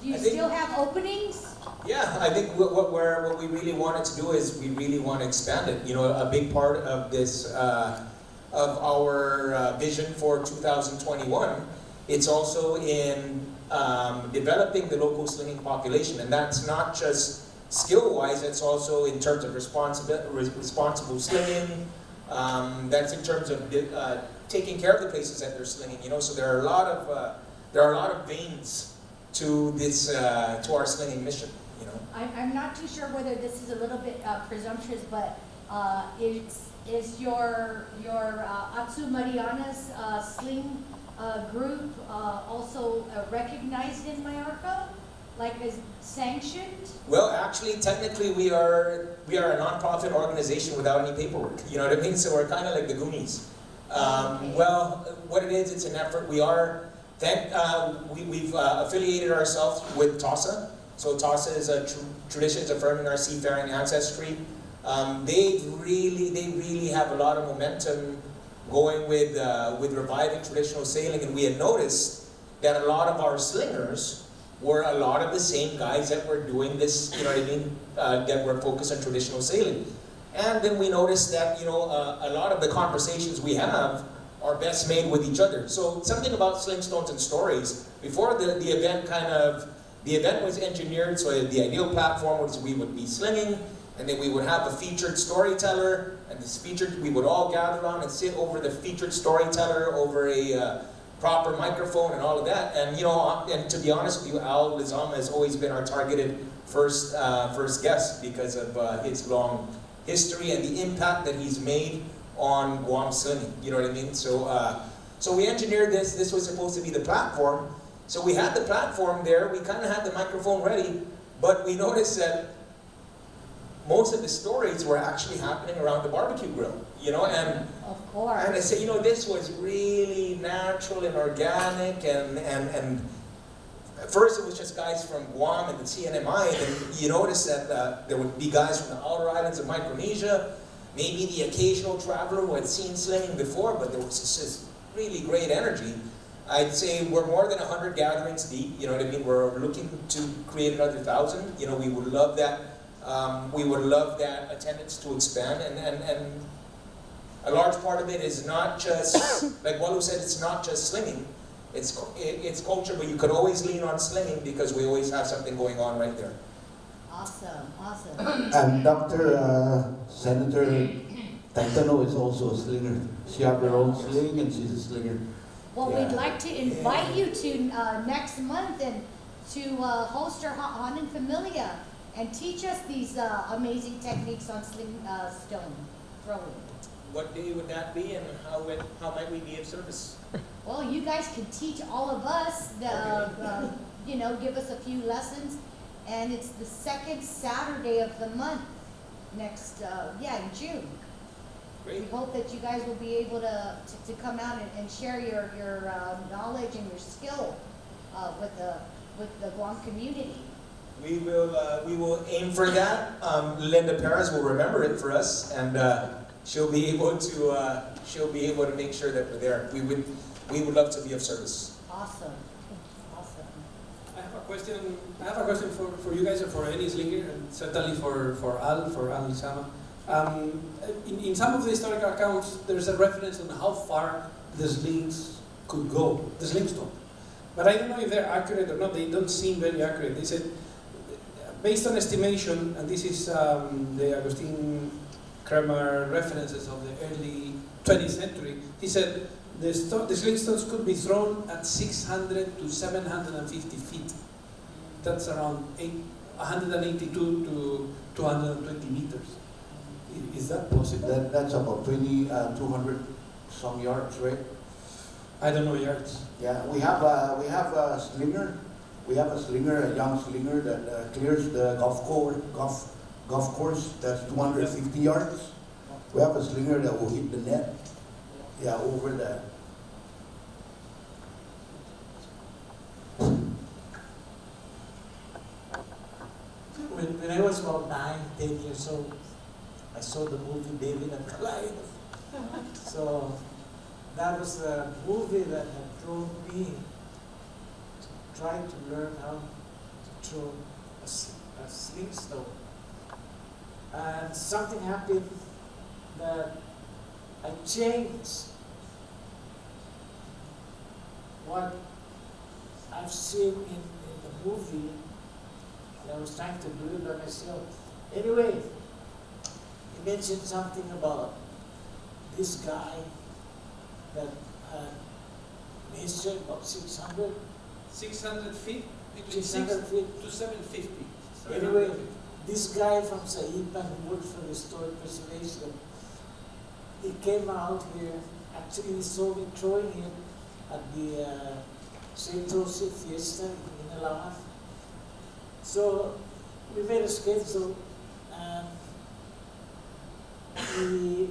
C: Do you still have openings?
B: Yeah, I think what we really wanted to do is we really want to expand it. A big part of this, of our vision for 2021, it's also in developing the local slinging population, and that's not just skill-wise, it's also in terms of responsible slinging. That's in terms of taking care of the places that they're slinging. So there are a lot of veins to this to our slinging mission.
C: I'm not too sure whether this is a little bit presumptuous, but is your Atsu Marianas sling group also recognized in Mallorca? Like is sanctioned?
B: Well, actually, technically, we are a non-profit organization without any paperwork. You know what I mean? So we're kind of like the Goonies.
C: Okay.
B: Well, what it is, it's an effort. We've affiliated ourselves with TOSA, So TASA is a traditions affirming our seafaring ancestry. They really have a lot of momentum going with reviving traditional sailing, and we had noticed that a lot of our slingers were a lot of the same guys that were doing this, you know what I mean, that were focused on traditional sailing. And then we noticed that, you know, a lot of the conversations we have are best made with each other. So something about sling stones and stories, before the event was engineered, so the ideal platform was we would be slinging, and then we would have a featured storyteller, and we would all gather around and sit over the featured storyteller over a proper microphone and all of that. And you know, and to be honest with you, Al Lizama has always been our targeted first guest because of his long history and the impact that he's made on Guam slinging. You know what I mean? So we engineered this. This was supposed to be the platform. So we had the platform there. We kind of had the microphone ready, but we noticed that most of the stories were actually happening around the barbecue grill, you know, and
C: Of course.
B: I said, you know, this was really natural and organic, and at first it was just guys from Guam and the CNMI, and then you notice that there would be guys from the outer islands of Micronesia, maybe the occasional traveler who had seen slinging before, but there was just really great energy. I'd say we're more than 100 gatherings deep, you know what I mean? We're looking to create another 1,000. You know, we would love that. We would love that attendance to expand, and a large part of it is not just, like Walu said, it's not just slinging. It's culture, but you could always lean on slinging because we always have something going on right there.
C: Awesome, awesome.
E: And Dr. Senator Taitano is also a slinger. She has her own sling and she's a slinger.
C: Well,
E: Yeah.
C: we'd like to invite you to next month and to host our Hanan Familia and teach us these amazing techniques on stone throwing.
B: What day would that be, and how might we be of service?
C: Well, you guys can teach all of us, you know, give us a few lessons. And it's the second Saturday of the month next, in June.
B: Great.
C: We hope that you guys will be able to come out and share your knowledge and your skill with the Guam community.
B: We will aim for that. Linda Perez will remember it for us, and she'll be able to make sure that we're there. We would love to be of service.
C: Awesome, awesome.
A: I have a question for you guys and for any slinger, and certainly for Al Lizama. In some of the historical accounts, there's a reference on how far the slings could go, the slingstone. But I don't know if they're accurate or not. They don't seem very accurate. They said, based on estimation, and this is the Agustin Kremer references of the early 20th century, he said the slingstones could be thrown at 600 to 750 feet. That's around 182 to 220 meters. Is that possible?
E: That's about 200 some yards, right?
A: I don't know yards.
E: Yeah, we have a slinger. We have a slinger, a young slinger that clears the golf course. That's 250 yards. We have a slinger that will hit the net. Yeah, over that.
H: When I was about 9, 10 years old, I saw the movie David and Goliath. So that was the movie that had drawn me to try to learn how to throw a sling stone. And something happened that I changed what I've seen in the movie. I was trying to do it by myself. Anyway, he mentioned something about this guy that had a history about 600
A: feet? Between
H: 600 feet.
A: to 750.
H: Anyway, this guy from HITA who works for Historic Preservation, he came out here. Actually, he saw me throwing him at the St. Joseph Fiesta in Alawat. So we made a schedule, and he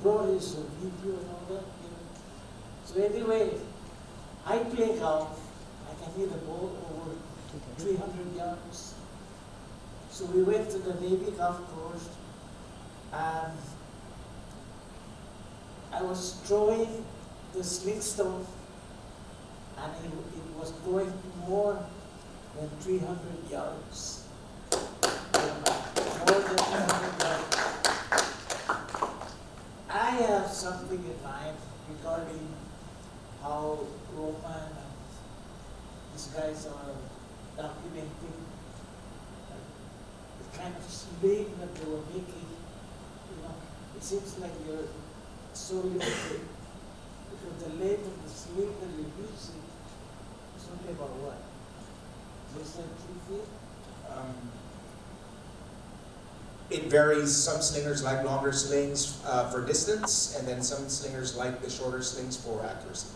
H: brought his video and all that. So anyway, I play golf. I can hit the ball over 300 yards. So we went to the Navy Golf Course, and I was throwing the sling stone, and it was going more than 300 yards. More than 300 yards. I have something in mind regarding how Roman and these guys are documenting the kind of sling that they were making. You know, it seems like you're so limited because the length of the sling that you're using is only about what? Less than 3 feet?
B: It varies. Some slingers like longer slings for distance, and then some slingers like the shorter slings for accuracy.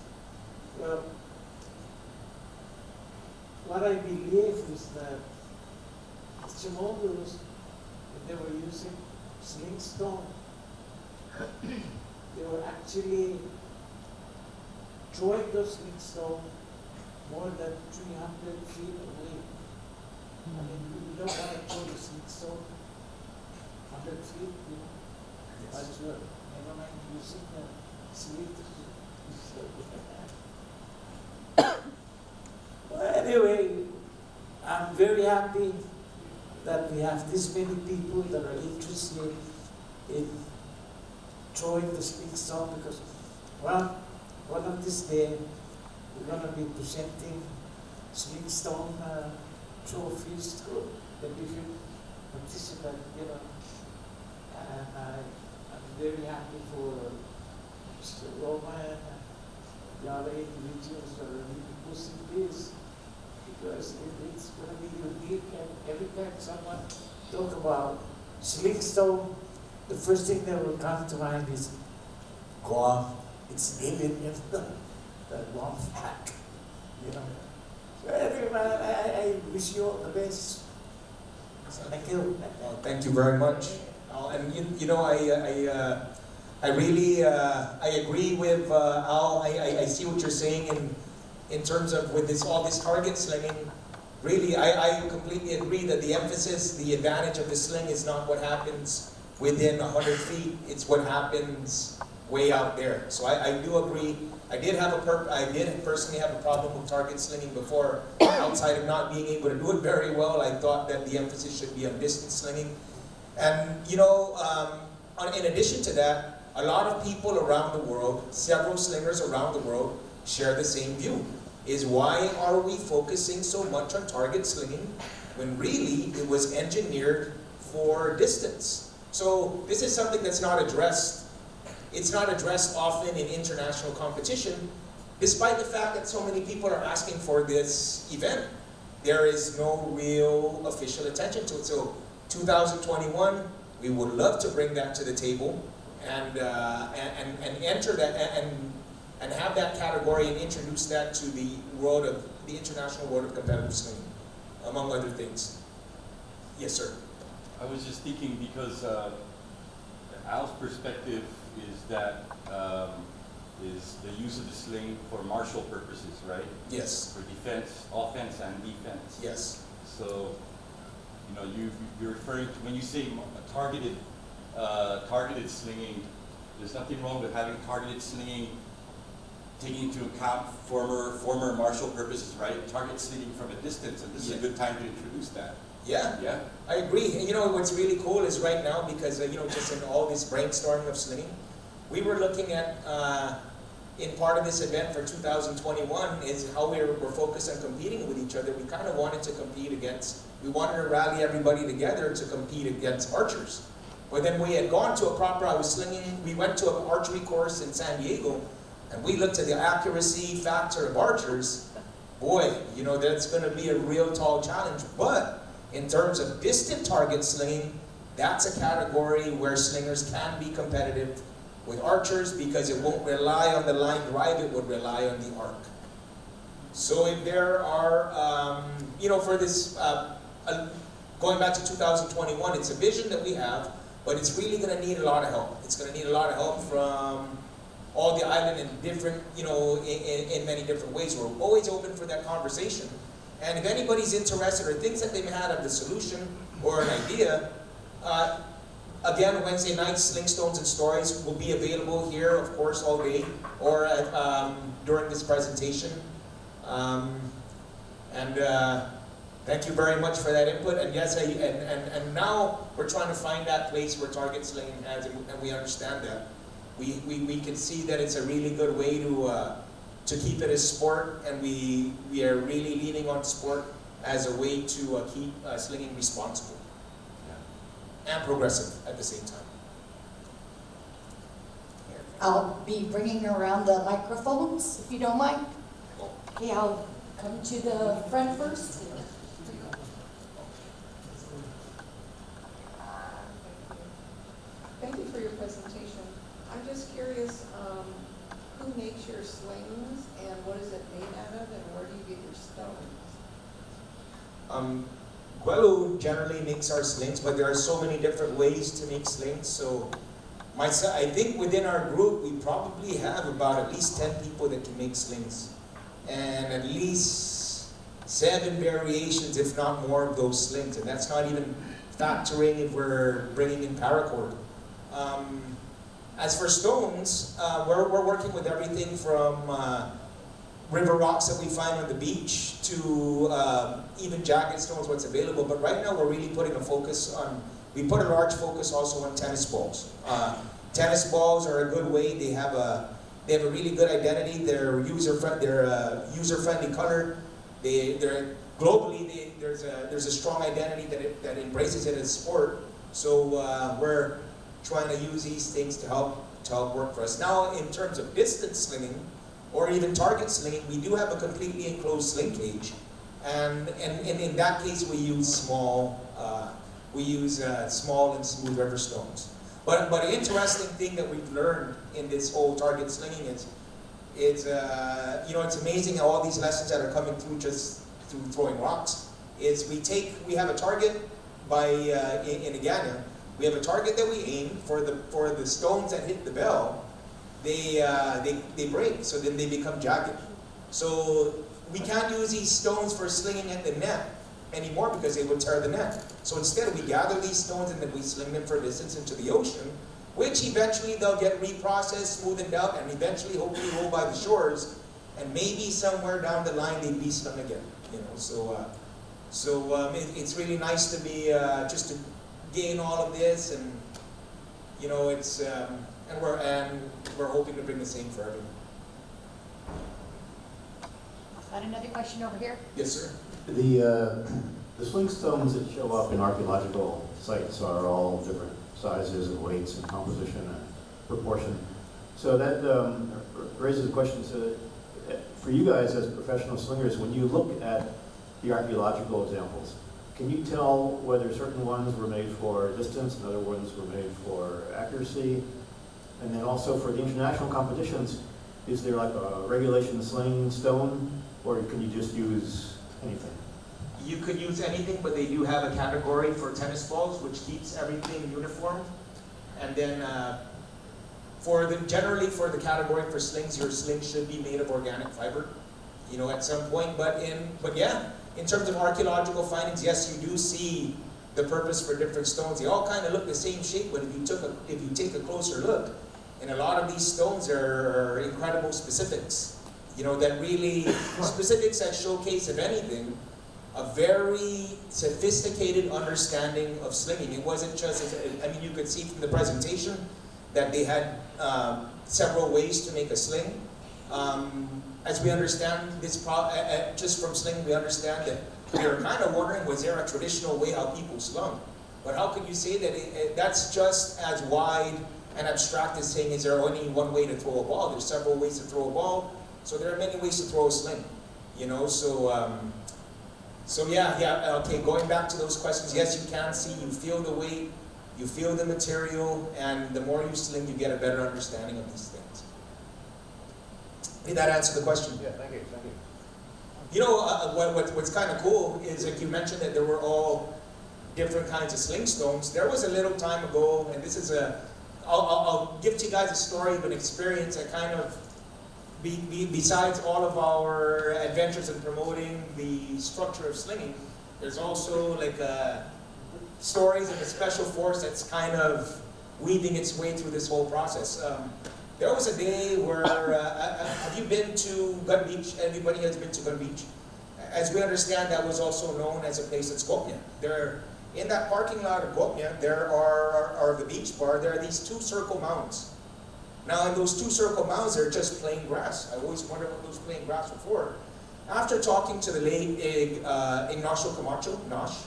H: Well, what I believe is that Chimodos, when they were using sling-stone, they were actually throwing those sling-stone more than 300 feet away. I mean, you don't want to throw the sling-stone 100 feet, you know. But sure, never mind using the sling. Well, anyway, I'm very happy that we have this many people that are interested in throwing the sling-stone because, well, one of this day we're going to be presenting sling-stone trophies to the different participants, you know. And I'm very happy for Mr. Roman and the other individuals that are really pushing this because it's going to be unique, and every time someone talk about sling-stone, the first thing that will come to mind is Guam. It's living in the Guam flag, you know. So anyway, I wish you all the best. Thank you.
B: Well, thank you very much. And you know, I really I agree with Al. I see what you're saying in terms of with all this target slinging. Really, I completely agree that the emphasis, the advantage of the sling is not what happens within 100 feet. It's what happens way out there. So I do agree. I did personally have a problem with target slinging before. Outside of not being able to do it very well, I thought that the emphasis should be on distance slinging. And you know, in addition to that, a lot of people around the world, several slingers around the world, share the same view. Is why are we focusing so much on target slinging when really it was engineered for distance? So this is something that's not addressed. It's not addressed often in international competition, despite the fact that so many people are asking for this event. There is no real official attention to it. So 2021, we would love to bring that to the table and enter that and have that category and introduce that to the international world of competitive slinging, among other things. Yes, sir.
D: I was just thinking because Al's perspective is that is the use of the sling for martial purposes, right?
B: Yes.
D: For defense, offense, and defense.
B: Yes.
D: So, you know, you're referring to when you say targeted slinging. There's nothing wrong with having targeted slinging, taking into account former martial purposes, right? Target slinging from a distance, and this is a good time to introduce that.
B: Yeah.
D: Yeah.
B: I agree. And you know what's really cool is right now, because you know, just in all this brainstorming of slinging, we were looking at in part of this event for 2021 is how we're focused on competing with each other. We kind of wanted to compete against. We wanted to rally everybody together to compete against archers. But then we had gone to we went to an archery course in San Diego, and we looked at the accuracy factor of archers. Boy, you know, that's going to be a real tall challenge. But in terms of distant target slinging, that's a category where slingers can be competitive with archers because it won't rely on the line drive, it would rely on the arc. So if there are, you know, for this, going back to 2021, it's a vision that we have, but it's really going to need a lot of help. It's going to need a lot of help from all the island in different, you know, in many different ways. We're always open for that conversation. And if anybody's interested or thinks that they may have the solution or an idea, again, Wednesday night, Sling Stones and Stories will be available here, of course, all day, or during this presentation. Thank you very much for that input. And yes, and now we're trying to find that place where target slinging has, and we understand that. We can see that it's a really good way to keep it as sport, and we are really leaning on sport as a way to keep slinging responsible and progressive at the same time.
I: I'll be bringing around the microphones, if you don't mind. Okay, I'll come to the front first.
J: Thank you for your presentation. I'm just curious, who makes your slings and what is it made out of and where do you get your stones?
B: Guelu generally makes our slings, but there are so many different ways to make slings. So I think within our group, we probably have about at least 10 people that can make slings. And at least 7 variations, if not more, of those slings. And that's not even factoring if we're bringing in paracord. As for stones, we're working with everything from river rocks that we find on the beach to even jagged stones, what's available. But right now we're really putting a focus on, we put a large focus also on tennis balls. Tennis balls are a good way. They have a really good identity. They're user-friendly color. They're globally, there's a strong identity that embraces it as sport. So we're trying to use these things to help work for us. Now, in terms of distance slinging, or even target slinging, we do have a completely enclosed sling cage, and in that case, we use small and smooth river stones. But an interesting thing that we've learned in this whole target slinging is it's amazing how all these lessons that are coming through just through throwing rocks. Is we have a target in Agana. We have a target that we aim for the stones that hit the bell. They break, so then they become jagged. So we can't use these stones for slinging at the net anymore because they would tear the net. So instead we gather these stones and then we sling them for a distance into the ocean, which eventually they'll get reprocessed, smoothened out, and eventually hopefully roll by the shores, and maybe somewhere down the line they'd be slung again. It's really nice to be just to gain all of this, and it's and we're hoping to bring the same for everyone.
C: Got another question over here?
B: Yes, sir.
K: The sling stones that show up in archaeological sites are all different sizes and weights and composition and proportion. So that raises a question for you guys as professional slingers. When you look at the archaeological examples, can you tell whether certain ones were made for distance and other ones were made for accuracy? And then also for the international competitions, is there like a regulation sling stone, or can you just use anything?
B: You could use anything, but they do have a category for tennis balls, which keeps everything uniform. And then generally for the category for slings, your sling should be made of organic fiber, at some point. But in terms of archaeological findings, yes, you do see the purpose for different stones. They all kind of look the same shape, but if you take a closer look, and a lot of these stones are incredible specifics, that really, specifics that showcase, if anything, a very sophisticated understanding of slinging. It wasn't just, you could see from the presentation that they had several ways to make a sling. As we understand this, just from slinging, we understand that we were kind of wondering, was there a traditional way how people slung? But how could you say that that's just as wide and abstract as saying, is there only one way to throw a ball? There's several ways to throw a ball, so there are many ways to throw a sling. Okay, going back to those questions, yes, you can see, you feel the weight, you feel the material, and the more you sling, you get a better understanding of these things. Did that answer the question?
K: Yeah, thank you.
B: What's kind of cool is, like you mentioned, that there were all different kinds of sling stones. There was a little time ago, and this is I'll give to you guys a story of an experience that kind of besides all of our adventures in promoting the structure of slinging, there's also like stories of a special force that's kind of weaving its way through this whole process. There was a day where, have you been to Gun Beach? Everybody has been to Gun Beach? As we understand, that was also known as a place that's Guam. There, in that parking lot of Guam, there are the beach bar, there are these 2 circle mounds. Now in those 2 circle mounds, they're just plain grass. I always wondered what those plain grass were for. After talking to the late Ignacio Camacho, Nosh,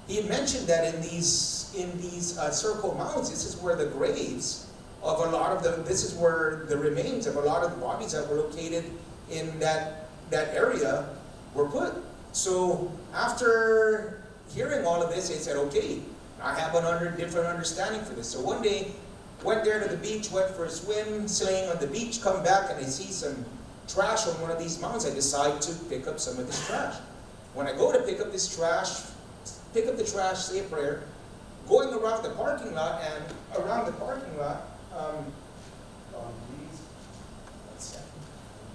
B: he had mentioned that in these circle mounds, this is where the graves of a lot of this is where the remains of a lot of the bodies that were located in that area were put. So after hearing all of this, they said, okay, I have a different understanding for this. So one day, went there to the beach, went for a swim, sling on the beach, come back and I see some trash on one of these mounds. I decide to pick up some of this trash. When I go to pick up this trash, pick up the trash, say a prayer, going around the parking lot, and around the parking lot, please, 1 second,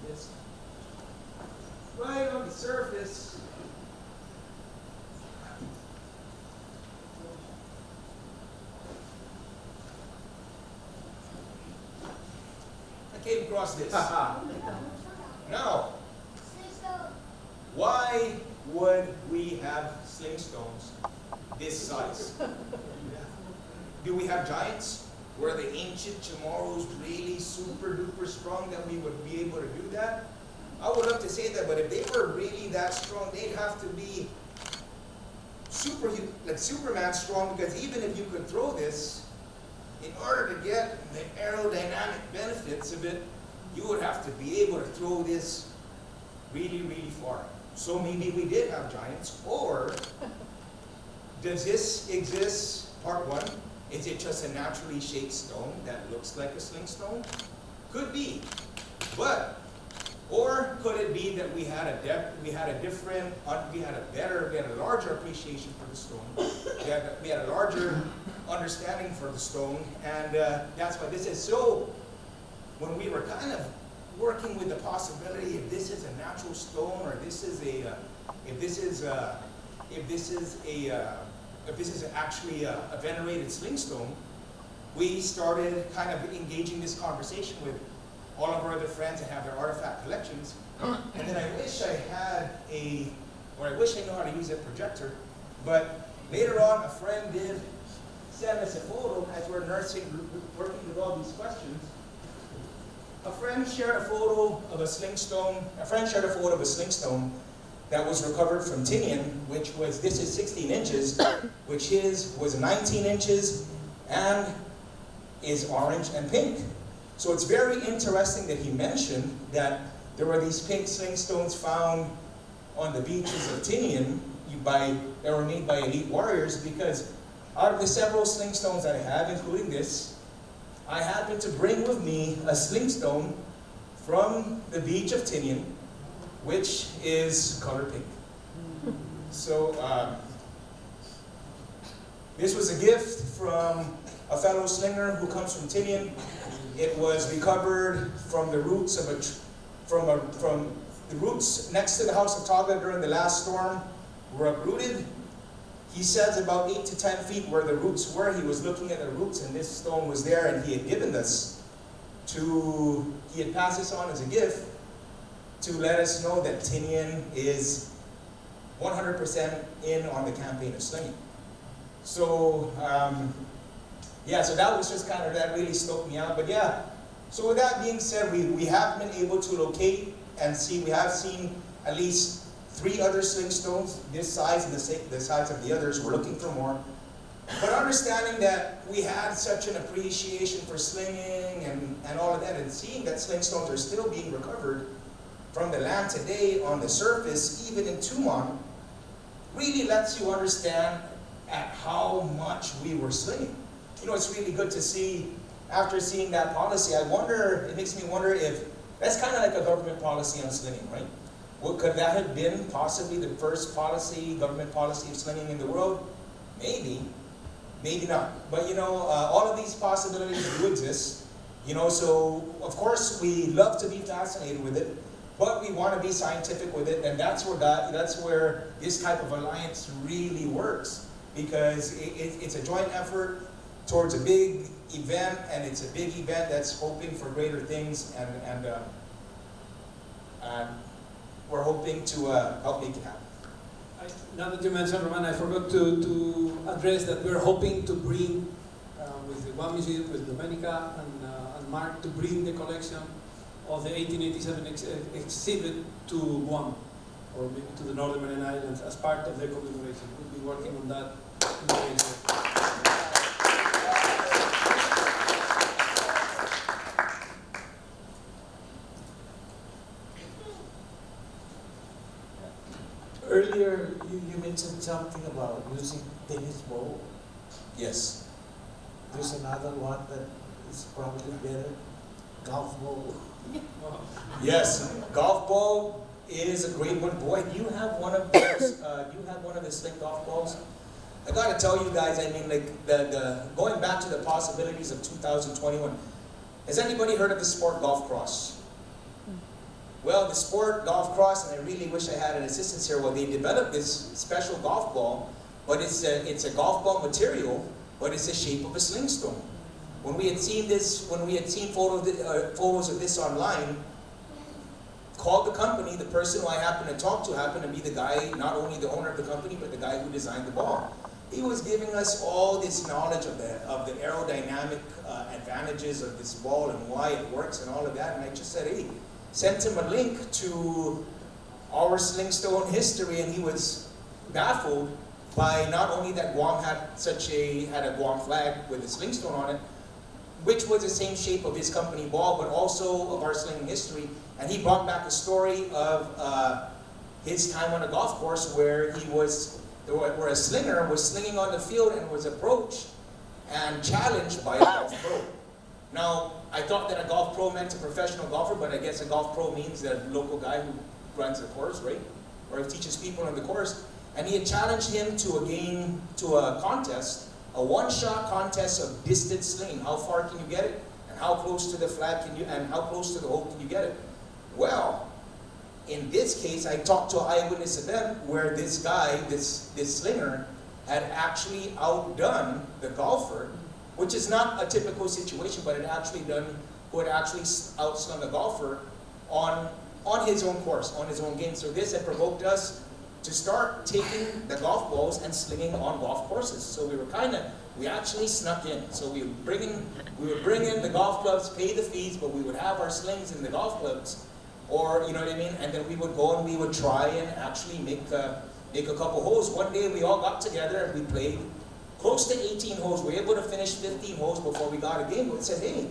B: this. Right on the surface, I came across this. Now, why would we have sling stones this size? Do we have giants? Were the ancient Chamorros really super duper strong that we would be able to do that? I would love to say that, but if they were really that strong, they'd have to be like Superman strong, because even if you could throw this, in order to get the aerodynamic benefits of it, you would have to be able to throw this really, really far. So maybe we did have giants, or does this exist? Part 1, is it just a naturally shaped stone that looks like a sling stone? Could be, but, or could it be that we had a larger appreciation for the stone, we had a larger understanding for the stone, and that's why this is so. When we were kind of working with the possibility if this is a natural stone, or if this is actually a venerated sling stone, we started kind of engaging this conversation with all of our other friends that have their artifact collections. And then I wish I had I wish I knew how to use a projector, but later on a friend did send us a photo as we're working with all these questions. A friend shared a photo of a sling stone. A friend shared a photo of a sling stone that was recovered from Tinian, which was, this is 16 inches, which his was 19 inches and is orange and pink. So it's very interesting that he mentioned that there were these pink sling stones found on the beaches of Tinian that were made by elite warriors, because out of the several sling stones that I have, including this, I happened to bring with me a sling stone from the beach of Tinian, which is color pink. So this was a gift from a fellow slinger who comes from Tinian. It was recovered from the roots of from the roots next to the house of Taga during the last storm were uprooted. He says about 8 to 10 feet where the roots were. He was looking at the roots, and this stone was there, and he had given this he had passed this on as a gift to let us know that Tinian is 100% in on the campaign of slinging. So, yeah, so that was just kind of, that really stoked me out. But yeah, so with that being said, we have been able to locate and see, we have seen at least 3 other sling stones this size and the size of the others. We're looking for more. But understanding that we had such an appreciation for slinging and all of that, and seeing that sling stones are still being recovered from the land today on the surface, even in Tumon, really lets you understand at how much we were slinging. You know, it's really good to see, after seeing that policy, it makes me wonder if, that's kind of like a government policy on slinging, right? Could that have been possibly the first government policy of slinging in the world? Maybe, maybe not. But you know, all of these possibilities do exist. You know, so of course we love to be fascinated with it, but we want to be scientific with it, and that's where this type of alliance really works, because it's a joint effort towards a big event, and it's a big event that's hoping for greater things, and we're hoping to help make it happen.
A: Now that you mentioned Roman, I forgot to address that we're hoping to bring, with the Guam Museum, with Domenica and Mark, to bring the collection of the 1887 exhibit to Guam, or maybe to the Northern Mariana Islands, as part of the commemoration. We'll be working on that in the next year.
H: Earlier, you mentioned something about using tennis ball.
B: Yes.
H: There's another one that is probably better, golf ball.
B: Yes, golf ball is a great one. Boy, do you have one of those? You have one of the slick golf balls? I gotta tell you guys, I mean, like the going back to the possibilities of 2021. Has anybody heard of the sport golf cross? Well, the sport golf cross, and I really wish I had an assistance here. Well, they developed this special golf ball, but it's a golf ball material, but it's the shape of a sling stone. When we had seen this, when we had seen photos of this online, called the company. The person who I happened to talk to happened to be the guy, not only the owner of the company, but the guy who designed the ball. He was giving us all this knowledge of the aerodynamic advantages of this ball and why it works and all of that. And I just said, hey, sent him a link to our sling stone history, and he was baffled by not only that Guam had a Guam flag with a sling stone on it, which was the same shape of his company ball, but also of our slinging history. And he brought back a story of his time on a golf course where where a slinger was slinging on the field and was approached and challenged by a golf pro. Now, I thought that a golf pro meant a professional golfer, but I guess a golf pro means the local guy who runs the course, right? Or teaches people on the course. And he had challenged him to a contest, a one-shot contest of distance slinging. How far can you get it? And how close to the flag and how close to the hole can you get it? Well, in this case, I talked to an eyewitness event where this guy, this slinger, had actually outdone the golfer, which is not a typical situation, but who had actually outslung a golfer on his own course, on his own game. So this had provoked us to start taking the golf balls and slinging on golf courses. So we actually snuck in. So we would bring in the golf clubs, pay the fees, but we would have our slings in the golf clubs, or you know what I mean. And then we would go and we would try and actually make a couple holes. One day we all got together and we played close to 18 holes. We were able to finish 15 holes before we got a game. We said, hey,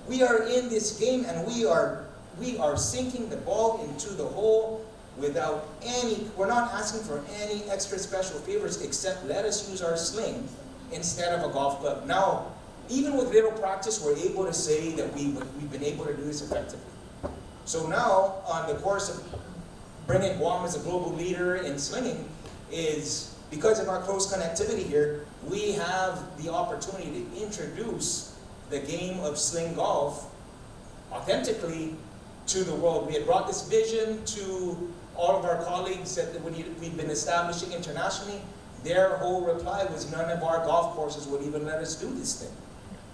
B: we are in this game and we are sinking the ball into the hole without we're not asking for any extra special favors except let us use our sling instead of a golf club. Now, even with little practice, we're able to say that we've been able to do this effectively. So now, on the course of bringing Guam as a global leader in slinging, is because of our close connectivity here, we have the opportunity to introduce the game of sling golf authentically to the world. We had brought this vision to all of our colleagues that we've been establishing internationally. Their whole reply was none of our golf courses would even let us do this thing.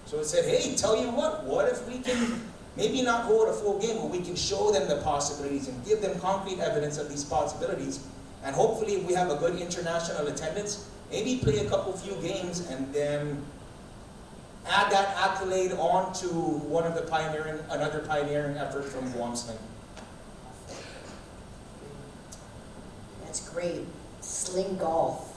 B: So it said, hey, tell you what if we can maybe not hold a full game, but we can show them the possibilities and give them concrete evidence of these possibilities. And hopefully if we have a good international attendance, maybe play a few games and then add that accolade on to another pioneering effort from Guam Sling.
I: That's great. Sling golf.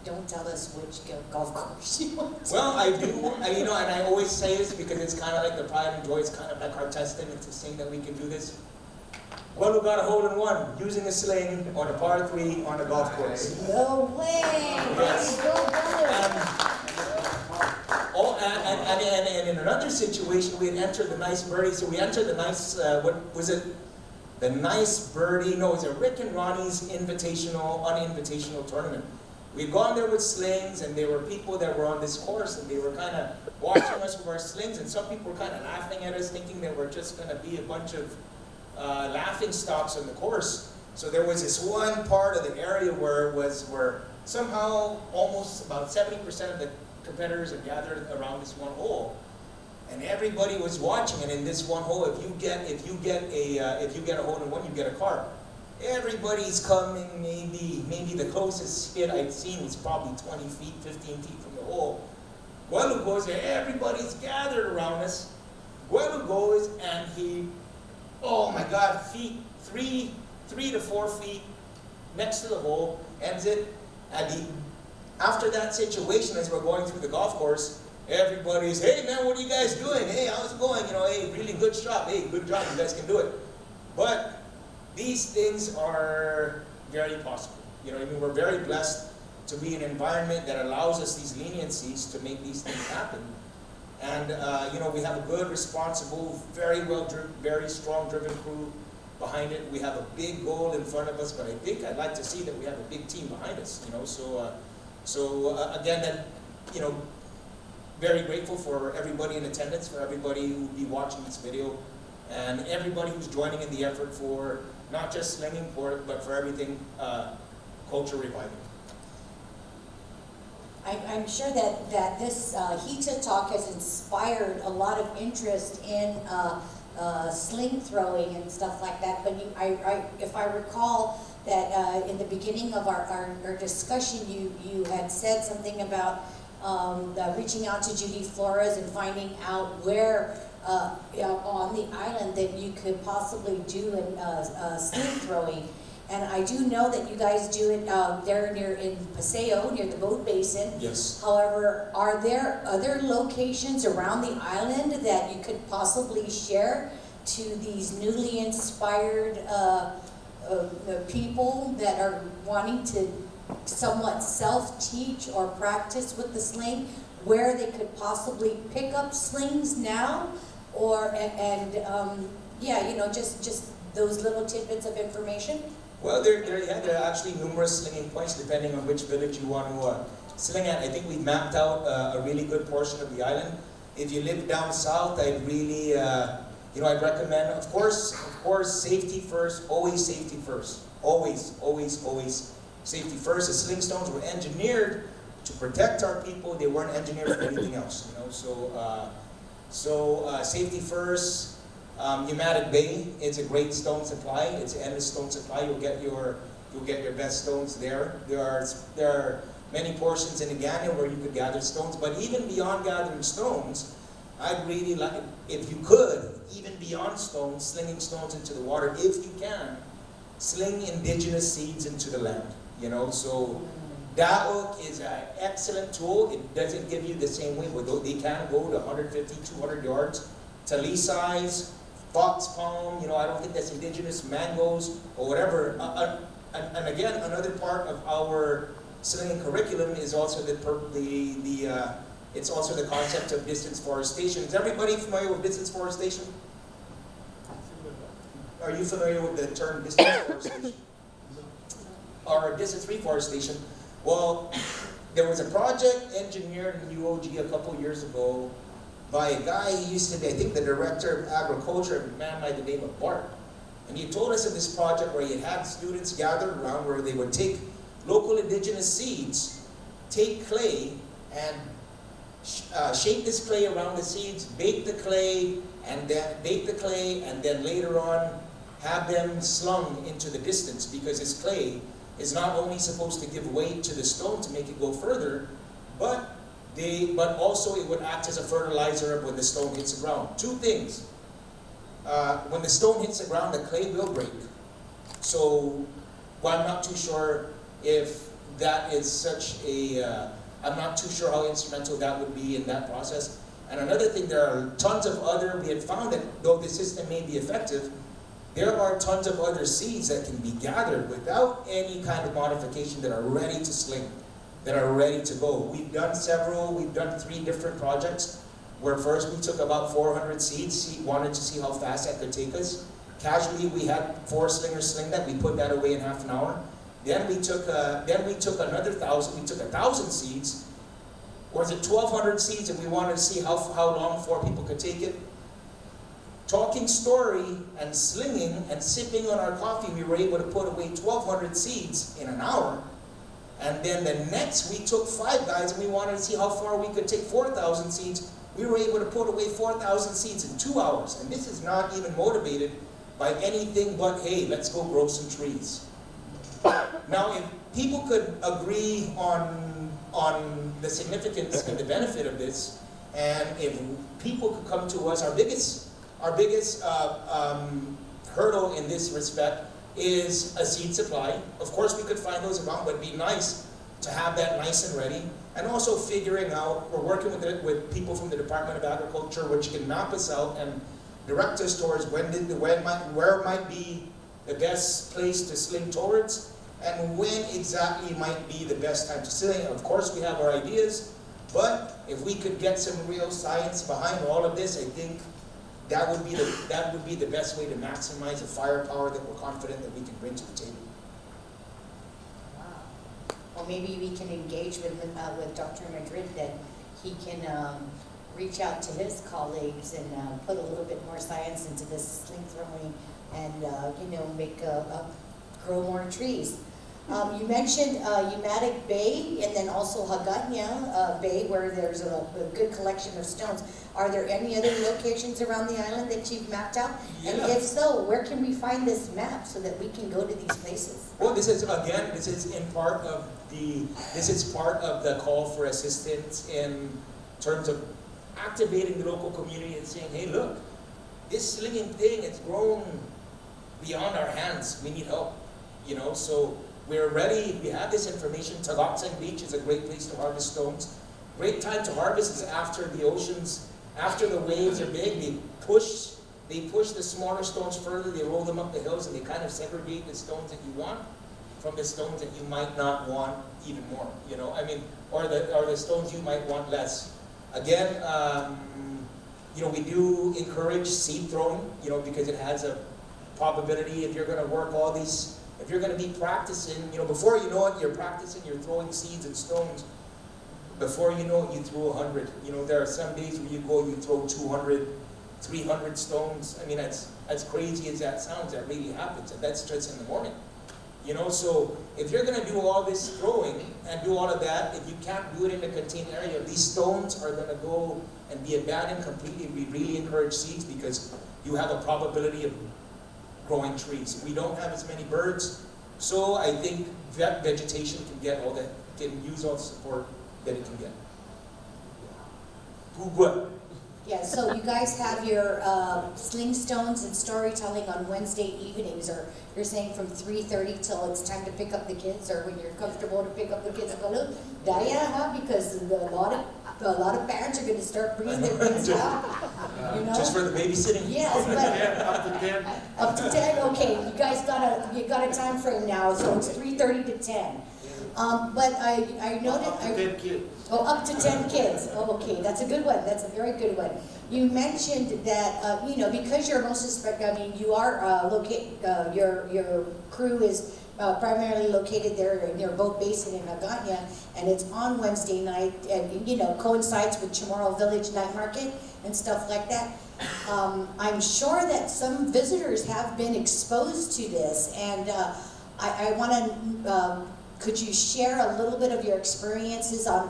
I: Don't tell us which golf course you want to.
B: Well, I do, and I always say this because it's kind of like the pride and joy. It's kind of like our testament to saying that we can do this. Well, we got a hole in one using a sling on a par 3 on a golf course.
I: No way!
B: Yes.
I: Go,
B: And in another situation, we had entered the nice birdie. So we entered the nice, what was it? The nice birdie. No, it was a Rick and Ronnie's uninvitational tournament. we'd gone there with slings, and there were people that were on this course, and they were kind of watching us with our slings, and some people were kind of laughing at us, thinking that we're just going to be a bunch of laughing stocks on the course. So there was this one part of the area where somehow almost about 70% of the competitors are gathered around this one hole, and everybody was watching. And in this one hole, if you get a hole in one, you get a car. Everybody's coming. Maybe the closest hit I'd seen was probably 20 feet, 15 feet from the hole. Guelu goes there. Everybody's gathered around us. Guelu goes, and he, oh my God, feet 3 to 4 feet next to the hole, ends it. After that situation, as we're going through the golf course, everybody's, hey man, what are you guys doing? Hey, how's it going? You know, hey, really good shot. Hey, good job, you guys can do it. But these things are very possible. You know, I mean, we're very blessed to be in an environment that allows us these leniencies to make these things happen. And you know, we have a good, responsible, very well-driven, very strong-driven crew behind it. We have a big goal in front of us, but I think I'd like to see that we have a big team behind us. You know, so again, that, you know, very grateful for everybody in attendance, for everybody who will be watching this video, and everybody who's joining in the effort for not just slinging, but for everything culture reviving.
I: I'm sure that this HITA talk has inspired a lot of interest in sling throwing and stuff like that. But if I recall that in the beginning of our discussion, you had said something about reaching out to Judy Flores and finding out where on the island that you could possibly do sling throwing. And I do know that you guys do it there in Paseo, near the boat basin.
B: Yes.
I: However, are there other locations around the island that you could possibly share to these newly inspired people that are wanting to somewhat self-teach or practice with the sling, where they could possibly pick up slings now? Or, yeah, you know, just those little tidbits of information?
B: Well, there are actually numerous slinging points depending on which village you want to sling at. I think we've mapped out a really good portion of the island. If you live down south, I'd really, you know, I'd recommend, of course, safety first, always safety first. Always safety first. The sling stones were engineered to protect our people. They weren't engineered for anything else, you know, so safety first. Pneumatic Bay, it's a great stone supply. It's an endless stone supply. You'll get your best stones there. There are many portions in the canyon where you could gather stones, but even beyond gathering stones, I'd really like, if you could, even beyond stones, slinging stones into the water, if you can, sling indigenous seeds into the land. You know, so Daok is an excellent tool. It doesn't give you the same weight, but they can go to 150, 200 yards. Talisais, fox palm, you know, I don't think that's indigenous, mangoes, or whatever. And again, another part of our slinging curriculum is also it's also the concept of distance forestation. Is everybody familiar with distance forestation? Are you familiar with the term distance forestation? Or distance reforestation? Well, there was a project engineered in UOG a couple years ago by a guy who used to be, I think, the director of agriculture, a man by the name of Bart. And he told us of this project where he had students gathered around where they would take local indigenous seeds, take clay, and shape this clay around the seeds, bake the clay, and then later on have them slung into the distance, because this clay is not only supposed to give weight to the stone to make it go further, but also it would act as a fertilizer when the stone hits the ground. Two things. When the stone hits the ground, the clay will break. So, well, I'm not too sure if that is such a, I'm not too sure how instrumental that would be in that process. And another thing, there are tons of other, we had found that though the system may be effective, there are tons of other seeds that can be gathered without any kind of modification that are ready to sling, that are ready to go. We've done 3 different projects where first we took about 400 seeds, wanted to see how fast that could take us. Casually, we had 4 slingers sling that. We put that away in half an hour. Then we took another 1,000. We took 1,000 seeds. Or was it 1,200 seeds, and we wanted to see how long 4 people could take it? Talking story and slinging and sipping on our coffee, we were able to put away 1,200 seeds in an hour. And then the next, we took 5 guys, and we wanted to see how far we could take 4,000 seeds. We were able to put away 4,000 seeds in 2 hours. And this is not even motivated by anything but, hey, let's go grow some trees. Now, if people could agree on the significance and the benefit of this, and if people could come to us, our biggest hurdle in this respect is a seed supply. Of course, we could find those around, but it'd be nice to have that nice and ready. And also figuring out, we're working with people from the Department of Agriculture, which can map us out and direct us towards where might be the best place to sling towards, and when exactly might be the best time to sling. Of course, we have our ideas, but if we could get some real science behind all of this, I think that would be the best way to maximize the firepower that we're confident that we can bring to the table.
I: Wow. Well, maybe we can engage with Dr. Madrid, that he can reach out to his colleagues and put a little bit more science into this sling throwing and make grow more trees. You mentioned Umatic Bay and then also Hagåtña Bay, where there's a good collection of stones. Are there any other locations around the island that you've mapped out? Yeah. And if so, where can we find this map so that we can go to these places?
B: Well, this is part of the call for assistance in terms of activating the local community and saying, hey, look, this slinging thing, it's grown beyond our hands. We need help, so we're ready. We have this information. Tagatsang Beach is a great place to harvest stones. Great time to harvest is after the oceans, after the waves are big. They push the smaller stones further. They roll them up the hills, and they kind of segregate the stones that you want from the stones that you might not want even more. Or the stones you might want less. Again, we do encourage seed throwing, because it has a probability. If you're going to work all these, if you're going to be practicing, before you know it, you're practicing, you're throwing seeds and stones. Before you know it, you throw 100. There are some days where you throw 200, 300 stones. I mean, as crazy as that sounds, that really happens, and that's just in the morning. So if you're going to do all this throwing and do all of that, if you can't do it in a contained area, these stones are going to go and be abandoned completely. We really encourage seeds because you have a probability of growing trees. We don't have as many birds, so I think that vegetation can use all the support that it can get. Good.
I: Yeah, so you guys have your sling stones and storytelling on Wednesday evenings, or you're saying from 3:30 till it's time to pick up the kids, or when you're comfortable to pick up the kids. Because a lot of parents are going to start bringing their kids out.
B: Just for the babysitting.
I: Yes, but
H: Up to 10.
I: Up to 10. Okay, you guys got a time frame now, so it's 3:30 to 10. But I noted.
H: Up to 10 kids.
I: Oh, up to 10 kids. Oh, okay, that's a good one. That's a very good one. You mentioned that because you're most you are your crew is primarily located there in your boat basin in Hagåtña, and it's on Wednesday night, and coincides with Chamorro Village Night Market and stuff like that. I'm sure that some visitors have been exposed to this, and I want to. Could you share a little bit of your experiences on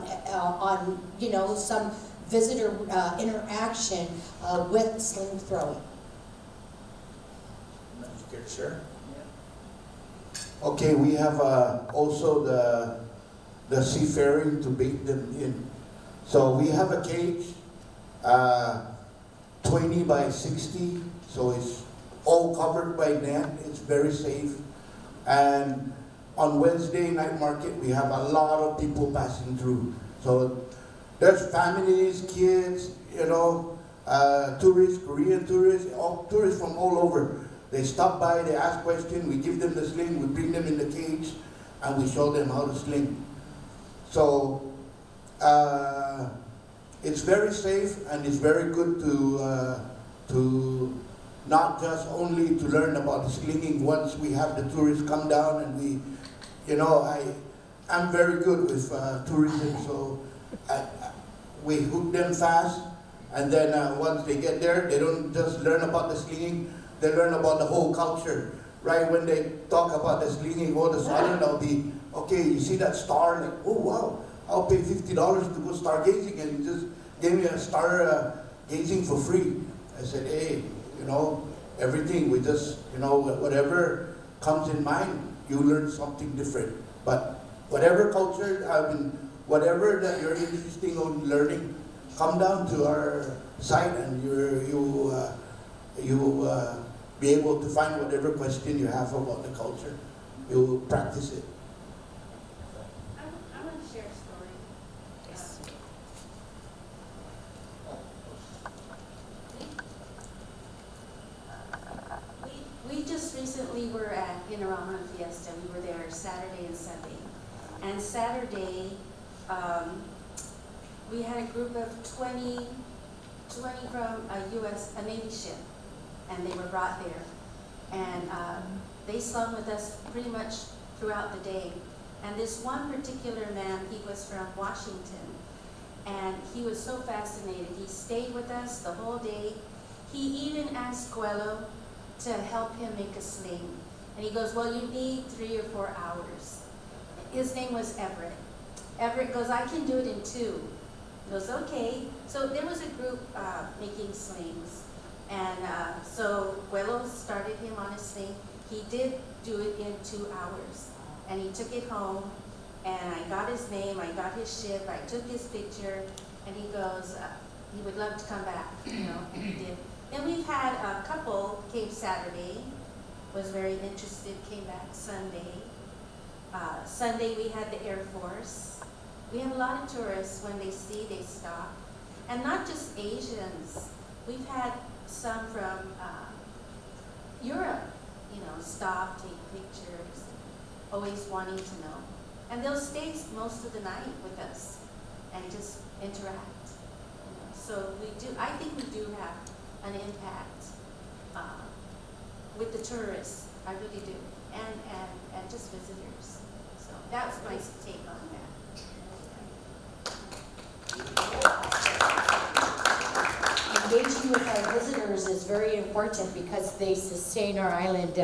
I: some visitor interaction with sling throwing?
B: You care to share?
E: Okay, we have also the seafaring to bait them in. So we have a cage, 20 by 60, so it's all covered by net. It's very safe. And on Wednesday night market, we have a lot of people passing through. So there's families, kids, tourists, Korean tourists, tourists from all over. They stop by, they ask questions, we give them the sling, we bring them in the cage, and we show them how to sling. So it's very safe, and it's very good to not just only to learn about the slinging once we have the tourists come down and we you know, I'm very good with tourism, so we hook them fast, and then once they get there, they don't just learn about the slinging, they learn about the whole culture. Right when they talk about the slinging, all of a sudden they'll be, okay, you see that star? Like, oh wow, I'll pay $50 to go stargazing, and you just gave me a star gazing for free. I said, hey, you know, everything, we just, you know, whatever comes in mind, you learn something different. But whatever culture, whatever that you're interested in learning, come down to our site and you be able to find whatever question you have about the culture. You practice it.
G: I want to share a story.
I: Yes.
G: We just recently were at Inaraman Fiesta. We were there Saturday and Sunday. And Saturday, we had a group of 20 from a Navy ship, and they were brought there. And they slung with us pretty much throughout the day. And this one particular man, he was from Washington, and he was so fascinated. He stayed with us the whole day. He even asked Guello to help him make a sling. And he goes, well, you need 3 or 4 hours. His name was Everett. Everett goes, I can do it in 2. He goes, okay. So there was a group making slings. And so Guello started him on a sling. He did do it in 2 hours. And he took it home, and I got his name, I got his ship, I took his picture, and he goes, he would love to come back, you know, and he did. Then we've had a couple came Saturday, was very interested, came back Sunday. Sunday we had the Air Force. We have a lot of tourists. When they see, they stop. And not just Asians. We've had some from Europe, you know, stop, take pictures, always wanting to know. And they'll stay most of the night with us and just interact. You know. So I think we do have an impact with the tourists. I really do. And just visitors. So that was my take on that.
I: Engaging with our visitors is very important because they sustain our island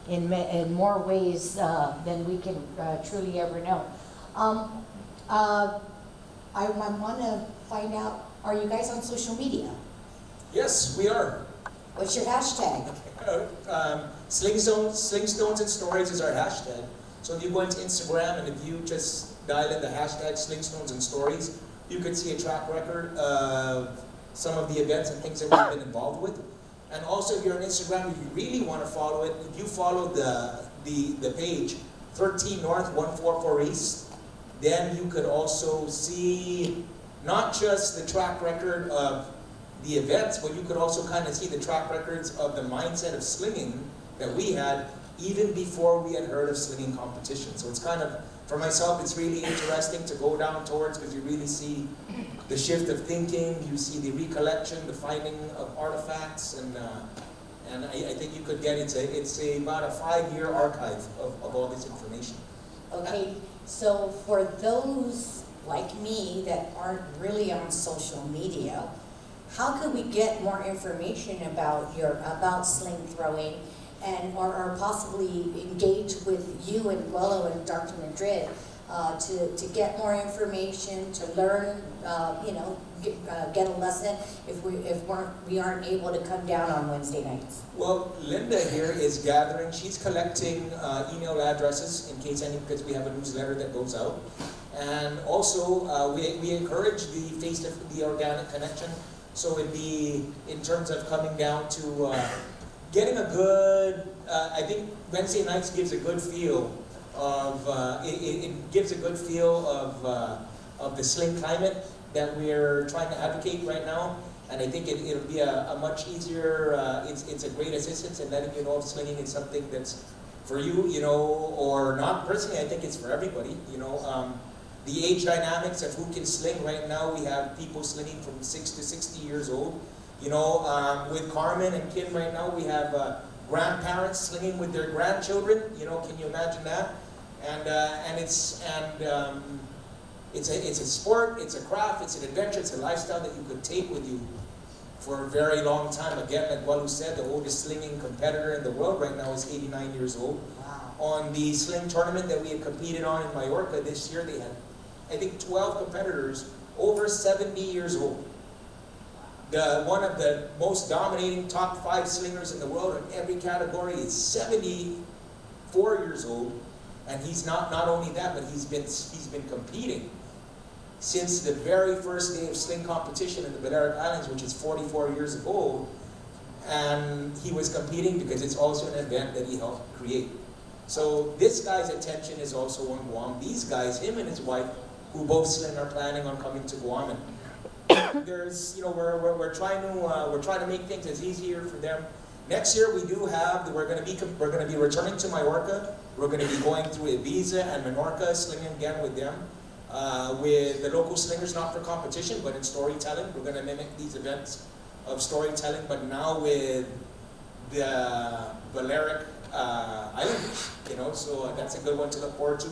I: in more ways than we can truly ever know. I want to find out, are you guys on social media?
B: Yes, we are.
I: What's your hashtag?
B: Slingstones and stories is our hashtag. So if you go into Instagram and if you just dial in the hashtag slingstones and stories, you could see a track record of some of the events and things that we've been involved with. And also if you're on Instagram, if you really want to follow it, if you follow the page 13 North 144 East, then you could also see not just the track record of the events, but you could also kind of see the track records of the mindset of slinging that we had even before we had heard of slinging competition. So it's kind of, for myself, it's really interesting to go down towards, because you really see the shift of thinking, you see the recollection, the finding of artifacts, and I think you could get it's about a 5-year archive of all this information.
I: Okay, so for those like me that aren't really on social media, how can we get more information about sling throwing, and or possibly engage with you and Guello and Dr. Madrid to get more information, to learn, get a lesson if we aren't able to come down on Wednesday nights?
B: Well, Linda here is gathering. She's collecting email addresses in case because we have a newsletter that goes out, and also we encourage the organic connection. So it'd be in terms of coming down to getting a good. I think Wednesday nights gives a good feel of it gives a good feel of the sling climate that we're trying to advocate right now, and I think it'll be a much easier. It's a great assistance in letting you know if slinging is something that's for you, you know, or not. Personally, I think it's for everybody, you know. The age dynamics of who can sling right now, we have people slinging from 6 to 60 years old. You know, with Carmen and Kim right now, we have grandparents slinging with their grandchildren. You know, can you imagine that? And it's a sport, it's a craft, it's an adventure, it's a lifestyle that you could take with you for a very long time. Again, like Walu said, the oldest slinging competitor in the world right now is 89 years old.
I: Wow.
B: On the sling tournament that we had competed on in Mallorca this year, they had, I think, 12 competitors over 70 years old. One of the most dominating top 5 slingers in the world in every category is 74 years old, and he's not only that, but he's been competing since the very first day of sling competition in the Balearic Islands, which is 44 years ago, and he was competing because it's also an event that he helped create. So this guy's attention is also on Guam. These guys, him and his wife, who both sling, are planning on coming to Guam. And there's, we're trying to make things as easier for them. Next year we're going to be returning to Mallorca. We're going to be going through Ibiza and Menorca, slinging again with them. With the local slingers, not for competition, but in storytelling. We're going to mimic these events of storytelling, but now with the Balearic Islanders, so that's a good one to look forward to.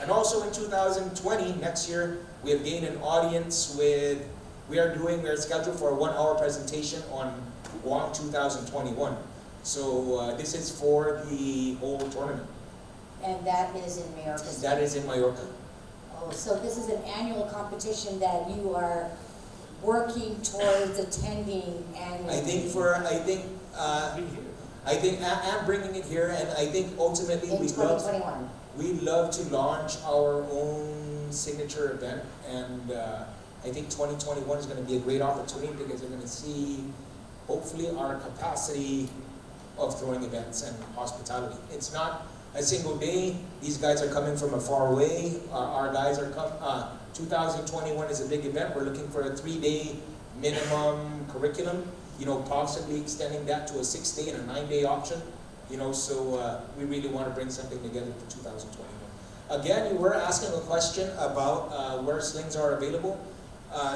B: And also in 2020, next year, we have gained an audience with, we are scheduled for a 1-hour presentation on Guam 2021. So this is for the whole tournament.
I: And that is in Mallorca.
B: That is in Mallorca.
I: Oh, so this is an annual competition that you are working towards attending annually.
B: I think I'm bringing it here, and I think ultimately
I: in 2021.
B: We'd love to launch our own signature event, and I think 2021 is going to be a great opportunity because they're going to see, hopefully, our capacity of throwing events and hospitality. It's not a single day. These guys are coming from a far away. Our guys are 2021 is a big event. We're looking for a 3-day minimum curriculum, possibly extending that to a 6-day and a 9-day option. So we really want to bring something together for 2021. Again, you were asking a question about where slings are available.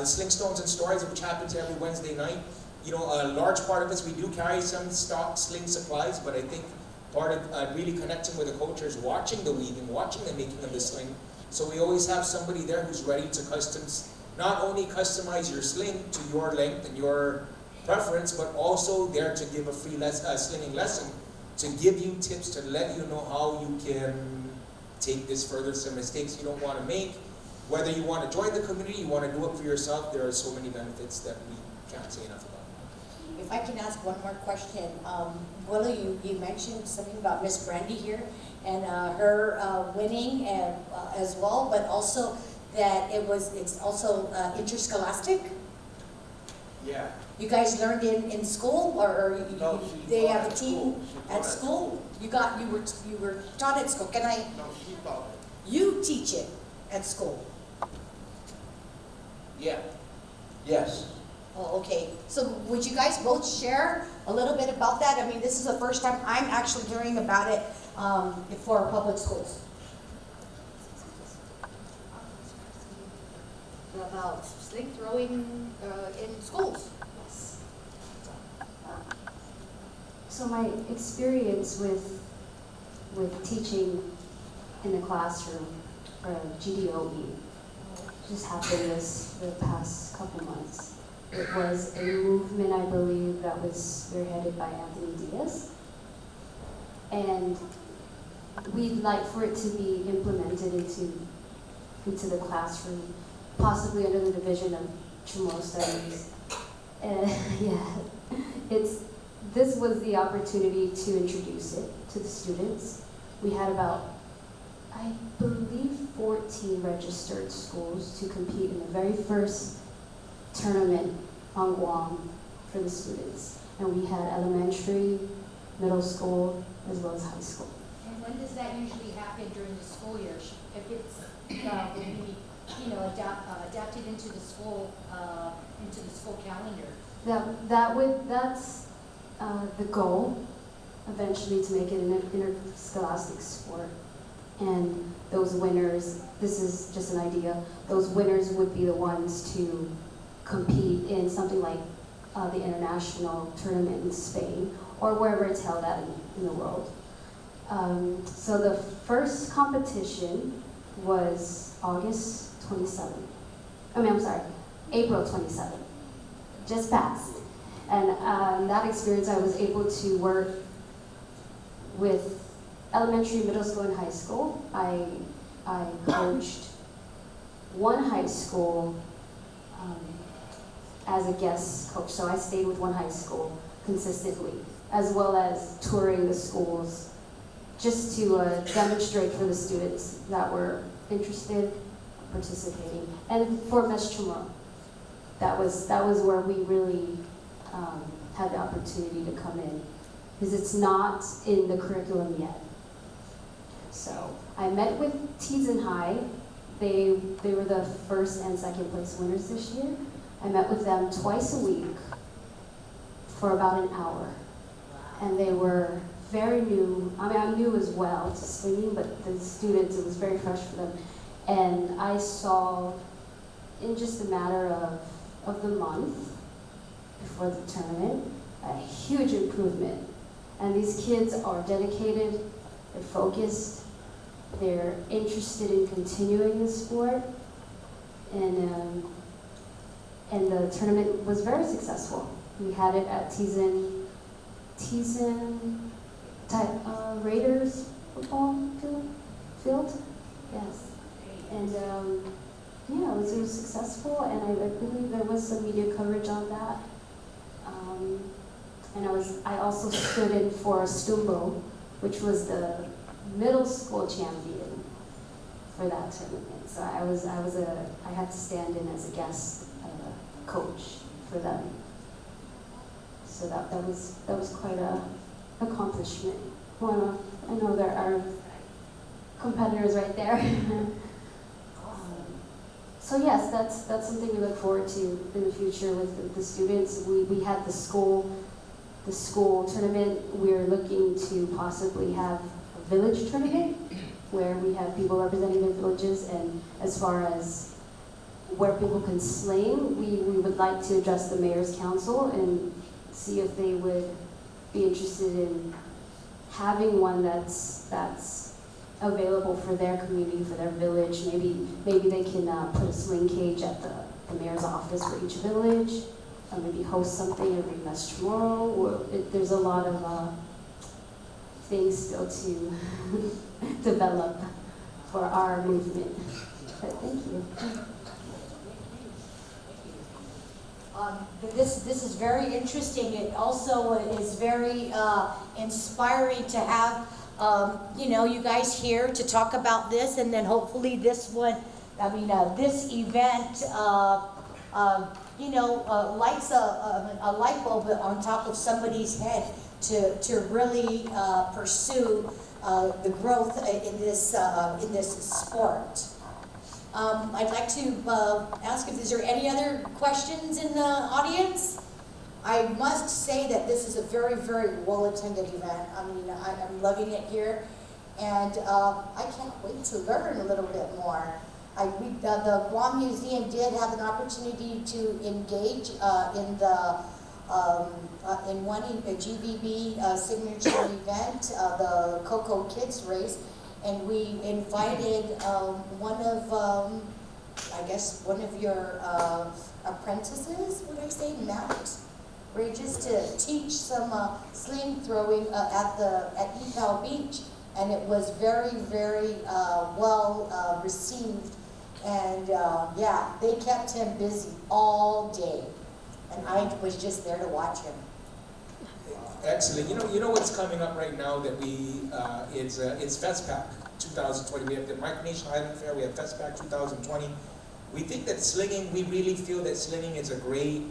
B: Sling Stones and Stories, which happens every Wednesday night. A large part of this, we do carry some stock sling supplies, but I think part of really connecting with the culture is watching the weaving, watching the making of the sling. So we always have somebody there who's ready to not only customize your sling to your length and your preference, but also there to give a free slinging lesson, to give you tips, to let you know how you can take this further, some mistakes you don't want to make. Whether you want to join the community, you want to do it for yourself, there are so many benefits that we can't say enough about.
I: If I can ask one more question, Willow, you mentioned something about Miss Brandy here and her winning as well, but also that it's also interscholastic.
E: Yeah.
I: You guys learned in school, or
E: No,
I: they
E: she
I: have a
E: taught
I: team at school? You were taught at school.
E: No, she taught it.
I: You teach it at school?
E: Yeah. Yes.
I: Oh, okay. So would you guys both share a little bit about that? I mean, this is the first time I'm actually hearing about it for public schools. About sling throwing in schools.
G: Yes. So my experience with teaching in the classroom, or GDOE, just happened the past couple months. It was a movement, I believe, that was spearheaded by Anthony Diaz. And we'd like for it to be implemented into the classroom, possibly under the division of Chamorro Studies. This was the opportunity to introduce it to the students. We had about, I believe, 14 registered schools to compete in the very first tournament on Guam for the students. And we had elementary, middle school, as well as high school.
C: And when does that usually happen during the school year? If it's adapted into the school calendar.
G: That's the goal, eventually, to make it an interscholastic sport. And those winners, this is just an idea, those winners would be the ones to compete in something like the international tournament in Spain, or wherever it's held at in the world.
L: So the first competition was August 27th. I'm sorry, April 27th. Just passed. And that experience, I was able to work with elementary, middle school, and high school. I coached one high school as a guest coach, so I stayed with one high school consistently, as well as touring the schools, just to demonstrate for the students that were interested, participating. And for Mes Chamorro, that was where we really had the opportunity to come in, because it's not in the curriculum yet. So I met with Teason High. They were the first and second place winners this year. I met with them twice a week for about an hour. And they were very new. I mean, I'm new as well to slinging, but the students, it was very fresh for them. And I saw, in just a matter of the month before the tournament, a huge improvement. And these kids are dedicated, they're focused, they're interested in continuing the sport. And the tournament was very successful. We had it at Teason Raiders football field. Yes. And yeah, it was successful, and I believe there was some media coverage on that. And I also stood in for Stumbo, which was the middle school champion for that tournament. So I had to stand in as a guest coach for them. So that was quite a accomplishment. Well, I know there are competitors right there. So yes, that's something we look forward to in the future with the students. We had the school tournament. We're looking to possibly have a village tournament where we have people representing their villages, and as far as where people can sling, we would like to address the mayor's council and see if they would be interested in having one that's available for their community, for their village. Maybe they can put a sling cage at the mayor's office for each village, or maybe host something every Mes Chamorro. There's a lot of things still to develop for our movement. But thank you.
I: This is very interesting. It also is very inspiring to have you guys here to talk about this, and then hopefully this one, this event, lights a light bulb on top of somebody's head to really pursue the growth in this sport. I'd like to ask if there any other questions in the audience. I must say that this is a very, very well-attended event. I mean, I'm loving it here, and I can't wait to learn a little bit more. The Guam Museum did have an opportunity to engage in one GVB signature event, the Coco Kids Race. And we invited one of your apprentices, would I say, Matt Regis, to teach some sling throwing at Epal Beach, and it was very, very well received. And yeah, they kept him busy all day, and I was just there to watch him.
B: Excellent. You know what's coming up right now that it's FestPac 2020. We have the Micronesian Island Fair. We have FestPac 2020. We think that slinging. We really feel that slinging is a great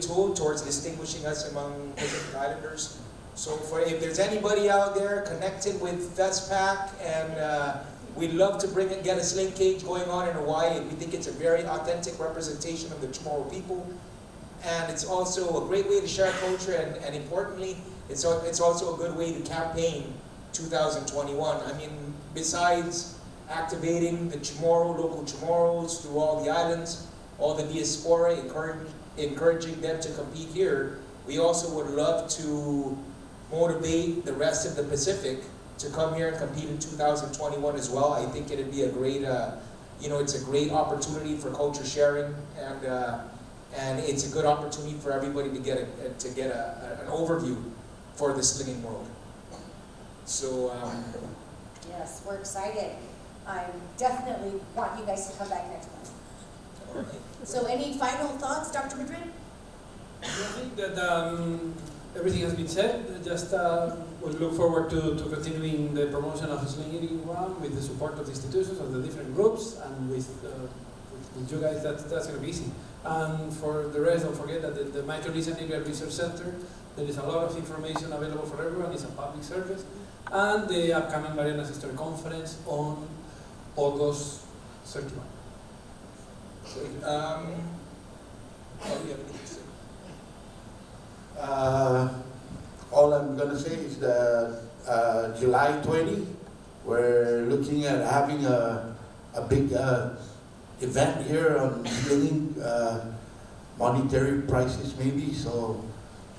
B: tool towards distinguishing us among Pacific Islanders. So if there's anybody out there connected with FestPac, and we'd love to get a sling cage going on in Hawaii. We think it's a very authentic representation of the Chamorro people. And it's also a great way to share culture, and importantly, it's also a good way to campaign 2021. I mean, besides activating the Chamorro, local Chamorros through all the islands, all the diaspora, encouraging them to compete here, we also would love to motivate the rest of the Pacific to come here and compete in 2021 as well. I think it'd be a great, it's a great opportunity for culture sharing, and it's a good opportunity for everybody to get an overview for the slinging world. So.
I: Yes, we're excited. I definitely want you guys to come back next month.
B: All right.
I: So any final thoughts, Dr. Madrid?
A: I think that everything has been said. Just we look forward to continuing the promotion of slinging in Guam with the support of the institutions, of the different groups, and with you guys. That's going to be easy. And for the rest, don't forget that the Micronesian Area Research Center, there is a lot of information available for everyone. It's a public service. And the upcoming Mariana Sister Conference on August 31.
E: All I'm going to say is that July 20, we're looking at having a big event here on slinging, monetary prices maybe, so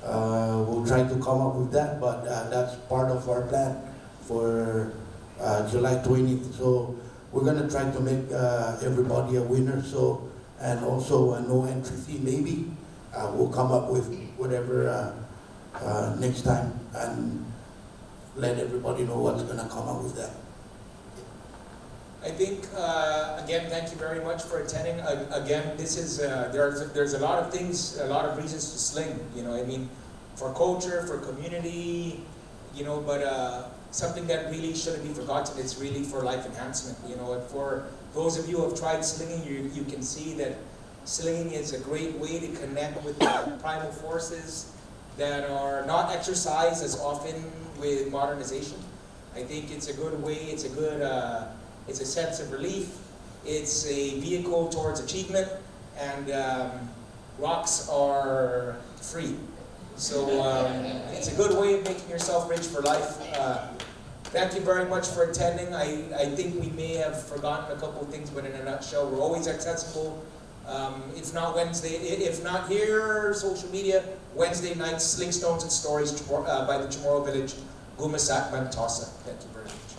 E: we'll try to come up with that, but that's part of our plan for July 20th. So we're going to try to make everybody a winner, so, and also a no entry fee maybe. We'll come up with whatever next time and let everybody know what's going to come up with that.
B: I think, again, thank you very much for attending. Again, this is, there's a lot of things, a lot of reasons to sling, I mean, for culture, for community, but something that really shouldn't be forgotten, it's really for life enhancement, and for those of you who have tried slinging, you can see that slinging is a great way to connect with the primal forces that are not exercised as often with modernization. I think it's a good way, it's a sense of relief, it's a vehicle towards achievement, and rocks are free. So it's a good way of making yourself rich for life. Thank you very much for attending. I think we may have forgotten a couple of things, but in a nutshell, we're always accessible. If not Wednesday, if not here, social media, Wednesday nights, Sling Stones and Stories by the Chamorro Village, Gumasak, Mantasa. Thank you very much.